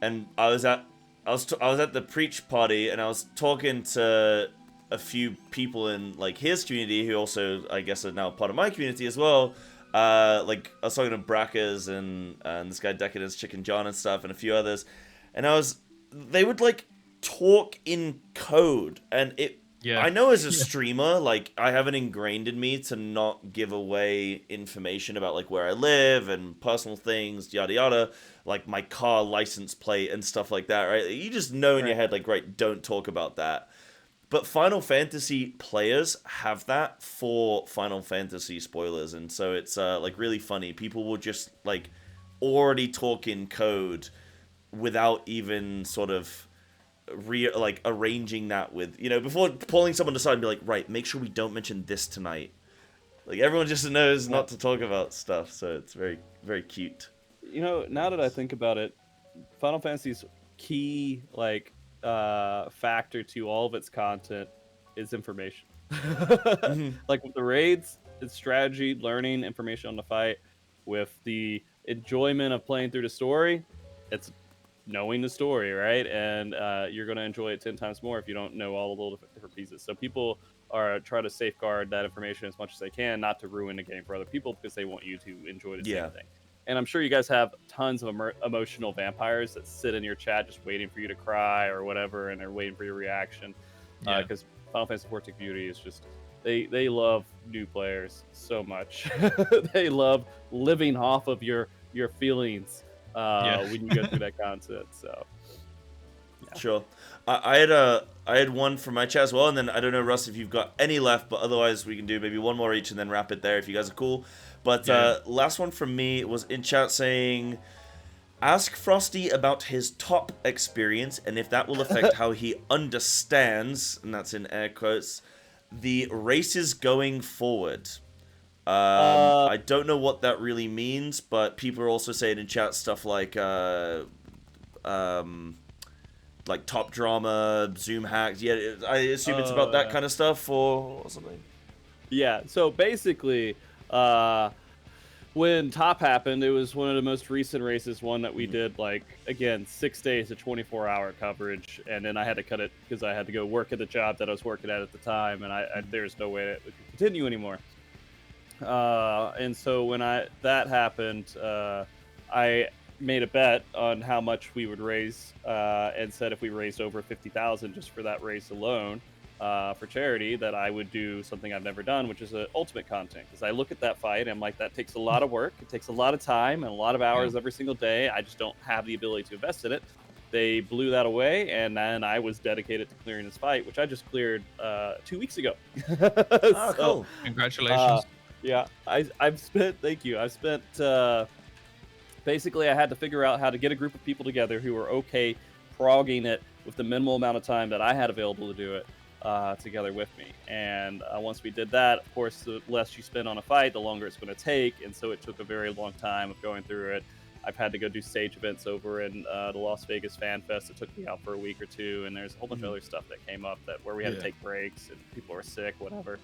and I was at the Preach party, and I was talking to a few people in like his community who also, I guess, are now part of my community as well. Like I was talking to Brackers and this guy Decadence Chicken John and stuff, and a few others, and they would like talk in code, and I know as a streamer, like I have it ingrained in me to not give away information about like where I live and personal things, yada yada, like my car license plate and stuff like that, right? You just know in your head, like, right, don't talk about that. But Final Fantasy players have that for Final Fantasy spoilers, and so it's like really funny. People will just like already talk in code without even sort of arranging that with, before pulling someone aside and be like, right, make sure we don't mention this tonight. Like everyone just knows not to talk about stuff, so it's very, very cute. Now that I think about it, Final Fantasy's key factor to all of its content is information. Like with the raids, it's strategy, learning, information on the fight. With the enjoyment of playing through the story, it's knowing the story, right? And you're going to enjoy it 10 times more if you don't know all the little different pieces. So people are trying to safeguard that information as much as they can, not to ruin the game for other people, because they want you to enjoy the same thing. And I'm sure you guys have tons of emotional vampires that sit in your chat just waiting for you to cry or whatever, and they're waiting for your reaction. Because Final Fantasy XIV community is just, they love new players so much. They love living off of your feelings when you go through that content. So, Sure. I had one from my chat as well, and then I don't know, Russ, if you've got any left, but otherwise we can do maybe one more each and then wrap it there if you guys are cool. But last one from me was in chat saying, ask Frosty about his top experience and if that will affect how he understands, and that's in air quotes, the races going forward. Uh, I don't know what that really means, but people are also saying in chat stuff like top drama, Zoom hacks. Yeah, I assume it's about that kind of stuff or something. yeah. So basically, when Top happened, it was one of the most recent races, one that we did, like, again, 6 days of 24-hour coverage, and then I had to cut it because I had to go work at the job that I was working at the time, and there's no way that it could continue anymore. And so when that happened, I made a bet on how much we would raise, and said if we raised over 50,000 just for that race alone, for charity, that I would do something I've never done, which is ultimate content. Because I look at that fight and I'm like, that takes a lot of work, it takes a lot of time and a lot of hours every single day. I just don't have the ability to invest in it. They blew that away, and then I was dedicated to clearing this fight, which I just cleared 2 weeks ago. Oh, cool! Congratulations. Yeah, I've spent. Thank you. I've spent. Basically, I had to figure out how to get a group of people together who were okay progging it with the minimal amount of time that I had available to do it together with me. And once we did that, of course, the less you spend on a fight, the longer it's going to take. And so it took a very long time of going through it. I've had to go do stage events over in the Las Vegas Fan Fest. It took me out for a week or two, and there's a whole bunch of other stuff that came up where we had to take breaks and people were sick, whatever.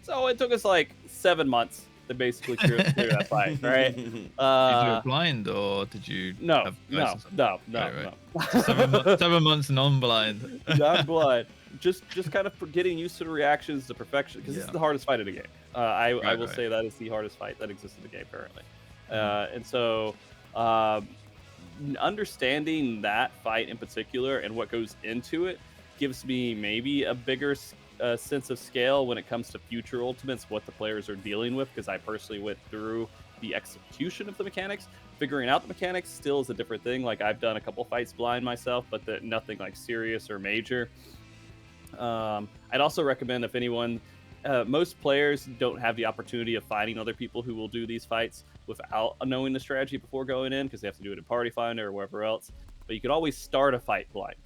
So it took us like 7 months to basically clear that fight, right? Did you do it blind, or did you? No. 7 months non-blind. Non-blind. Just kind of getting used to the reactions, the perfection, because this is the hardest fight in the game. I will say that is the hardest fight that exists in the game currently. And so understanding that fight in particular and what goes into it gives me maybe a bigger sense of scale when it comes to future ultimates, what the players are dealing with, because I personally went through the execution of the mechanics. Figuring out the mechanics still is a different thing. Like, I've done a couple fights blind myself, but nothing like serious or major. I'd also recommend, if anyone, most players don't have the opportunity of finding other people who will do these fights without knowing the strategy before going in, because they have to do it in Party Finder or wherever else. But you could always start a fight blind.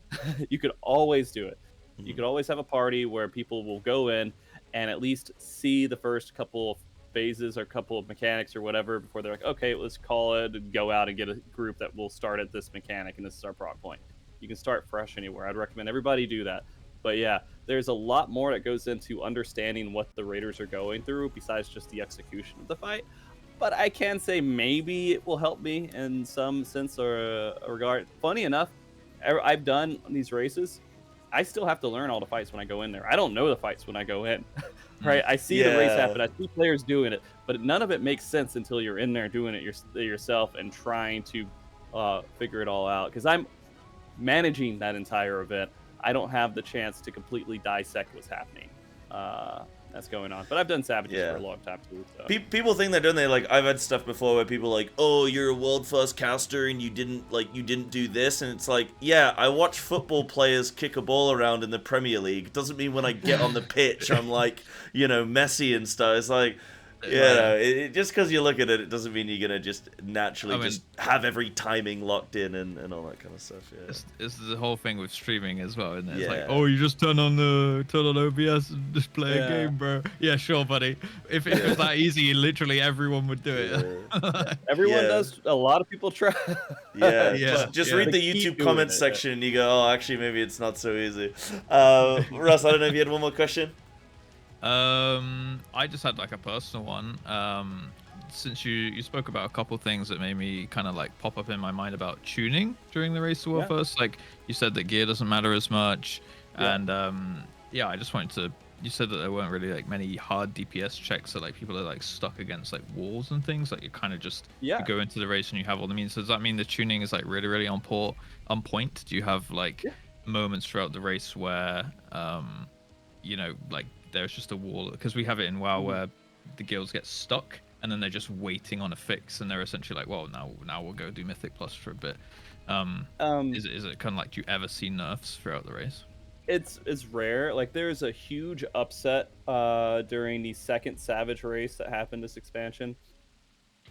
You could always do it. You could always have a party where people will go in and at least see the first couple of phases or couple of mechanics or whatever before they're like, okay, let's call it and go out and get a group that will start at this mechanic and this is our prog point. You can start fresh anywhere. I'd recommend everybody do that. But yeah, there's a lot more that goes into understanding what the raiders are going through besides just the execution of the fight. But I can say maybe it will help me in some sense or regard. Funny enough, I've done these races. I still have to learn all the fights when I go in there. I don't know the fights when I go in, right? I see the race happen. I see players doing it, but none of it makes sense until you're in there doing it yourself and trying to figure it all out. Because I'm managing that entire event. I don't have the chance to completely dissect what's happening. That's going on. But I've done Savages for a long time too. So. People think that, don't they? Like, I've had stuff before where people are like, oh, you're a world first caster and you didn't do this, and it's like, yeah, I watch football players kick a ball around in the Premier League. Doesn't mean when I get on the pitch I'm like, Messi and stuff. It's like, just because you look at it, it doesn't mean you're gonna just naturally just have every timing locked in and all that kind of stuff. Yeah, it's the whole thing with streaming as well, isn't it? It's like, oh, you just turn on OBS and just play a game, bro. Yeah, sure, buddy. If it was that easy, literally everyone would do it. Everyone does. A lot of people try. Just read the YouTube comments section and you go, oh, actually, maybe it's not so easy. Russ, I don't know if you had one more question. I just had like a personal one. Since you spoke about a couple things that made me kind of like pop up in my mind about tuning during the race to world first. Like, you said that gear doesn't matter as much, and I just wanted to. You said that there weren't really like many hard DPS checks, that like people are like stuck against like walls and things. Like, you kind of just you go into the race and you have all the means. So does that mean the tuning is like really, really on point? Do you have like moments throughout the race where like there's just a wall? Because we have it in WoW where the guilds get stuck and then they're just waiting on a fix, and they're essentially like, well, now we'll go do Mythic Plus for a bit. Is it kind of like, do you ever see nerfs throughout the race? It's rare. Like, there's a huge upset during the second Savage race that happened this expansion,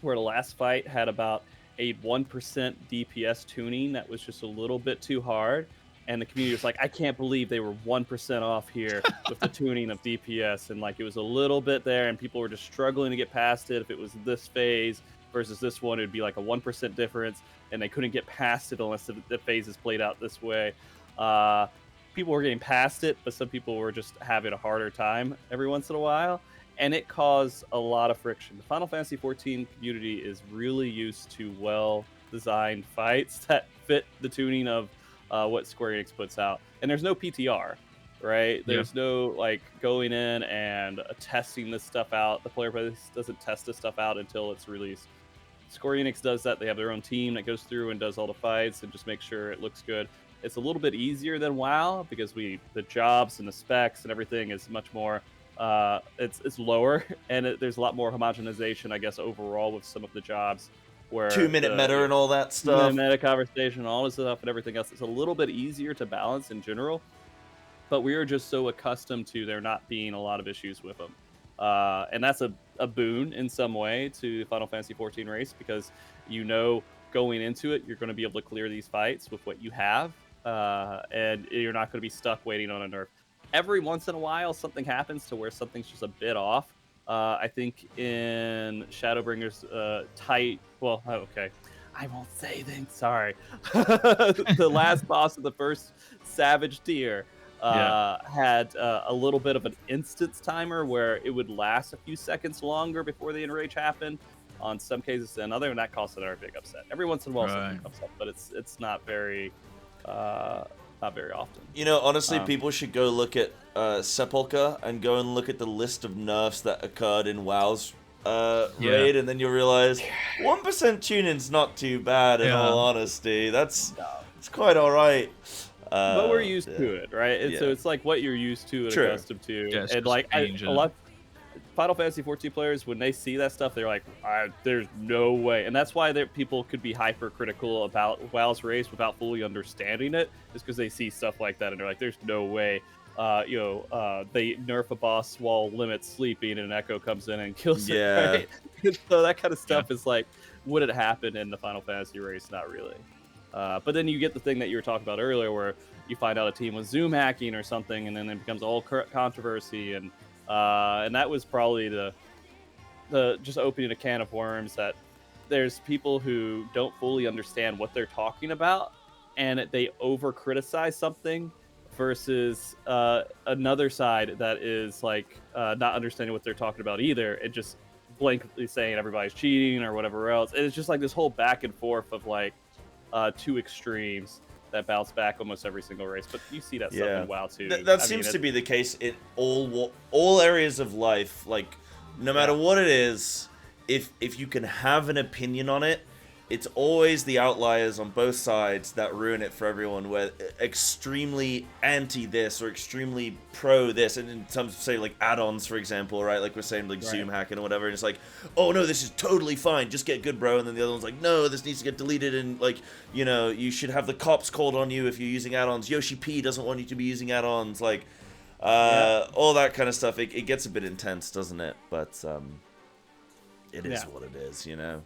where the last fight had about a 1% DPS tuning that was just a little bit too hard. and the community was like, I can't believe they were 1% off here with the tuning of DPS, and like it was a little bit there, and people were just struggling to get past it. If it was this phase versus this one, it'd be like a 1% difference, and they couldn't get past it unless the phases played out this way. People were getting past it, but some people were just having a harder time every once in a while, and it caused a lot of friction. The Final Fantasy XIV community is really used to well-designed fights that fit the tuning of what Square Enix puts out, and there's no PTR, right? There's no like going in and testing this stuff out. The player base doesn't test this stuff out until it's released. Square Enix does that. They have their own team that goes through and does all the fights and just makes sure it looks good. It's a little bit easier than WoW because the jobs and the specs and everything is much more it's lower, and there's a lot more homogenization, I guess, overall with some of the jobs. Where 2-minute meta and all that stuff. Meta conversation, all this stuff and everything else. It's a little bit easier to balance in general, but we are just so accustomed to there not being a lot of issues with them. And that's a boon in some way to the Final Fantasy XIV race, because going into it, you're going to be able to clear these fights with what you have, and you're not going to be stuck waiting on a nerf. Every once in a while, something happens to where something's just a bit off. I think in Shadowbringers, okay, I won't say things. Sorry. The last boss of the first Savage tier had a little bit of an instance timer where it would last a few seconds longer before the enrage happened. On some cases, than other, and that caused another big upset. Every once in a while, something comes up, but it's not very often. You know, honestly, people should go look at Sepulchre and go and look at the list of nerfs that occurred in WoW's raid, and then you'll realize 1% tuning's not too bad. In all honesty, it's quite all right. But we're used to it, right? And so it's like what you're used to and accustomed to, and like a lot. Final Fantasy XIV players, when they see that stuff, they're like, there's no way. And that's why people could be hypercritical about WoW's race without fully understanding it, is because they see stuff like that and they're like, there's no way. They nerf a boss while Limit's sleeping and an Echo comes in and kills it, right? So that kind of stuff is like, would it happen in the Final Fantasy race? Not really. But then you get the thing that you were talking about earlier, where you find out a team was Zoom hacking or something, and then it becomes all controversy, and that was probably the just opening a can of worms, that there's people who don't fully understand what they're talking about, and they over criticize something, versus another side that is like not understanding what they're talking about either, and just blankly saying everybody's cheating or whatever else. And it's just like this whole back and forth of like two extremes that bounce back almost every single race. But you see that stuff in WoW too. That seems to be the case in all areas of life. Like, no matter what it is, if you can have an opinion on it, it's always the outliers on both sides that ruin it for everyone, where extremely anti this or extremely pro this. And in terms of, say, like add-ons, for example, right? Like we're saying, like Zoom hacking or whatever, and it's like, oh no, this is totally fine, just get good, bro. And then the other one's like, no, this needs to get deleted, and like, you know, you should have the cops called on you if you're using add-ons. Yoshi P doesn't want you to be using add-ons, like all that kind of stuff. It gets a bit intense, doesn't it? But it is what it is, you know.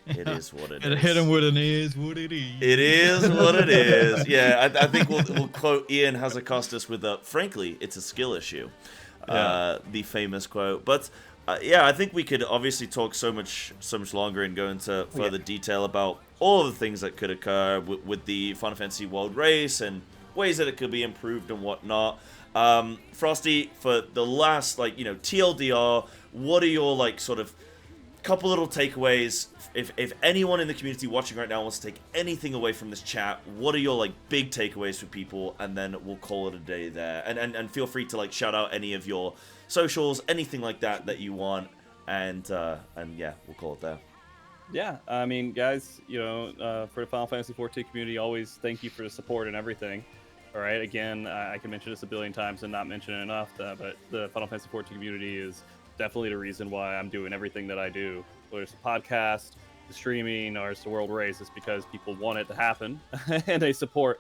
It is what it is. Hit him with an is what it is. It is what it is. Yeah, I think we'll quote Ian Hazacostas with frankly, it's a skill issue. The famous quote. But I think we could obviously talk so much longer and go into further detail about all of the things that could occur with the Final Fantasy World Race and ways that it could be improved and whatnot. Frosty, for the last, like, you know, TLDR, what are your, like, sort of couple little takeaways? If anyone in the community watching right now wants to take anything away from this chat, what are your, like, big takeaways for people? And then we'll call it a day there. And feel free to, like, shout out any of your socials, anything like that you want. And yeah, we'll call it there. Yeah, I mean, guys, you know, for the Final Fantasy XIV community, always thank you for the support and everything. All right, again, I can mention this a billion times and not mention it enough, but the Final Fantasy XIV community is definitely the reason why I'm doing everything that I do. Whether it's the podcast, the streaming, or it's the World Race, it's because people want it to happen and they support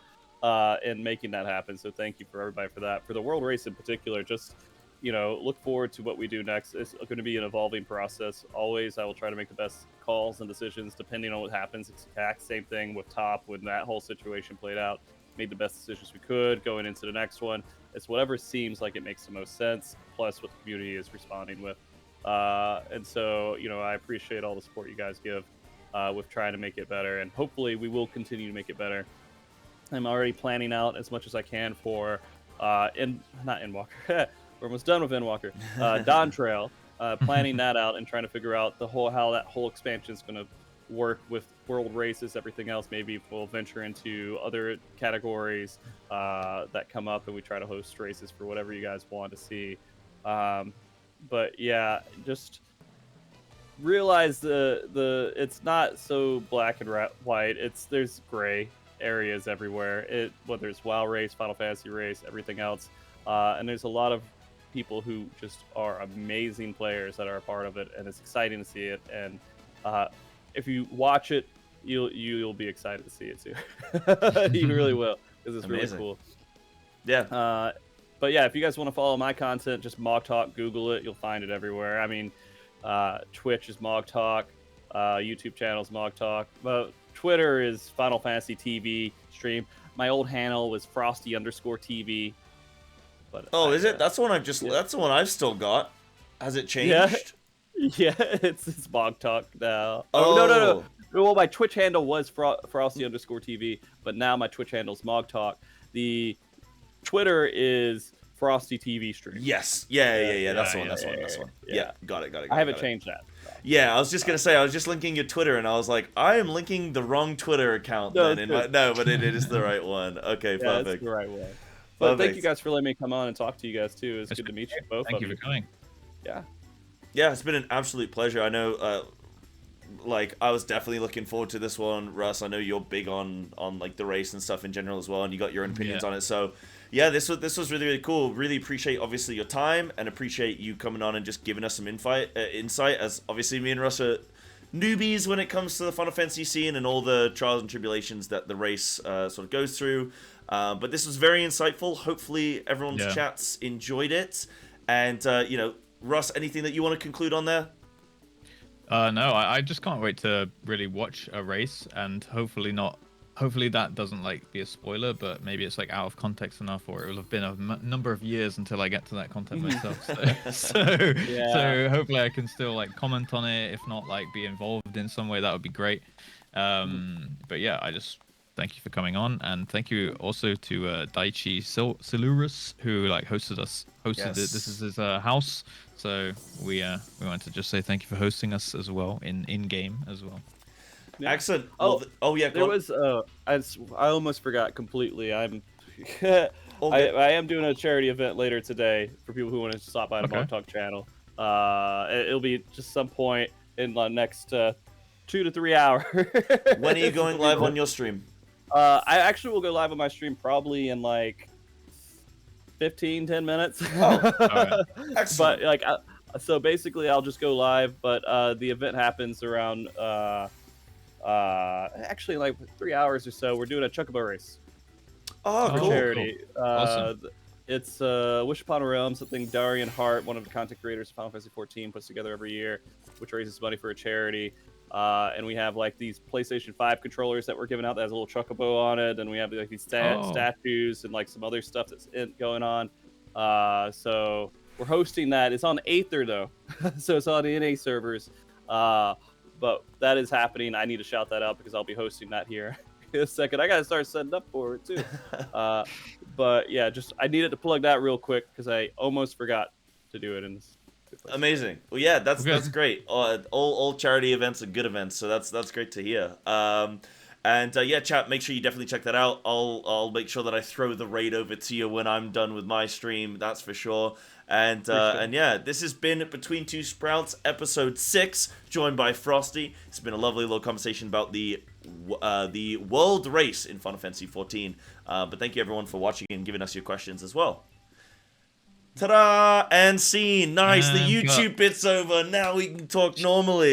in making that happen. So thank you for everybody for that. For the World Race in particular, just, you know, look forward to what we do next. It's going to be an evolving process. Always, I will try to make the best calls and decisions depending on what happens. It's the exact same thing with Top when that whole situation played out. made the best decisions we could going into the next one. It's whatever seems like it makes the most sense, plus what the community is responding with. And so, I appreciate all the support you guys give with trying to make it better, and hopefully we will continue to make it better. I'm already planning out as much as I can for not Endwalker. We're almost done with Endwalker. Dawn Trail. Planning that out and trying to figure out how that whole expansion is going to work with world races, everything else. Maybe we'll venture into other categories that come up, and we try to host races for whatever you guys want to see. But yeah, just realize the it's not so black and white. There's gray areas everywhere. Whether it's WoW race, Final Fantasy race, everything else, and there's a lot of people who just are amazing players that are a part of it, and it's exciting to see it. And if you watch it, you'll be excited to see it too. You really will, because it's Amazing. really cool. Yeah. But yeah, if you guys want to follow my content, just MOG Talk, Google it, you'll find it everywhere. I mean, Twitch is MOG Talk, YouTube channel is MOG Talk, but Twitter is Final Fantasy TV stream. My old handle was Frosty_TV. But Is it? That's the one That's the one I've still got. Has it changed? Yeah, it's MOG Talk now. Oh, No. Well, my Twitch handle was Frosty_TV, but now my Twitch handle is MOG Talk. The Twitter is Frosty TV stream. Yes. Yeah. That's the one. That's the one. Yeah. Got it. I haven't changed that. Yeah, I was just gonna say, I was just linking your Twitter, and I was like, I am linking the wrong Twitter account No, then. But it is the right one. Okay, Yeah, perfect. it's the right way. But thank Perfect. you guys for letting me come on and talk to you guys too. It's good to meet you both. Thank you for coming. Yeah. Yeah, it's been an absolute pleasure. I know, I was definitely looking forward to this one, Russ. I know you're big on like the race and stuff in general as well, and you got your own opinions on it. So, yeah, this was really cool. Really appreciate obviously your time, and appreciate you coming on and just giving us some insight. As obviously me and Russ are newbies when it comes to the Final Fantasy scene and all the trials and tribulations that the race sort of goes through. But this was very insightful. Hopefully everyone's chats enjoyed it. And Russ, anything that you want to conclude on there? No, I just can't wait to really watch a race, and hopefully that doesn't be a spoiler, but maybe it's out of context enough, or it will have been a number of years until I get to that content myself. So hopefully I can still comment on it, if not be involved in some way. That would be great. But yeah, I just thank you for coming on, and thank you also to Daichi Silurus, who hosted it. This is his house, so we want to just say thank you for hosting us as well in game as well. Yeah. Excellent. There was I almost forgot completely. I am doing a charity event later today for people who want to stop by the MOG Talk channel. It'll be just some point in the next 2 to 3 hours. When are you going live on your stream? I actually will go live on my stream probably in 10 minutes. Excellent. But so basically I'll just go live, but the event happens around actually 3 hours or so. We're doing a Chocobo race. Oh, cool. Charity. Cool. Awesome. It's Wish Upon a Realm, something Darian Hart, one of the content creators of Final Fantasy XIV, puts together every year, which raises money for a charity. And we have these PlayStation 5 controllers that we're giving out that has a little Chocobo on it, and we have these statues and some other stuff that's going on. So we're hosting that. It's on Aether though, so it's on the NA servers. But that is happening. I need to shout that out because I'll be hosting that here in a second. I gotta start setting up for it too. But yeah, I needed to plug that real quick because I almost forgot to do it in this. Amazing. Well, yeah, that's great. All charity events are good events, so that's great to hear. Yeah, chat, make sure you definitely check that out. I'll make sure that I throw the raid over to you when I'm done with my stream. That's for sure. And yeah, this has been Between Two Sprouts, episode 6, joined by Frosty. It's been a lovely little conversation about the world race in Final Fantasy XIV. But thank you everyone for watching and giving us your questions as well. Ta-da! And scene. Nice. The YouTube bit's over. Now we can talk normally.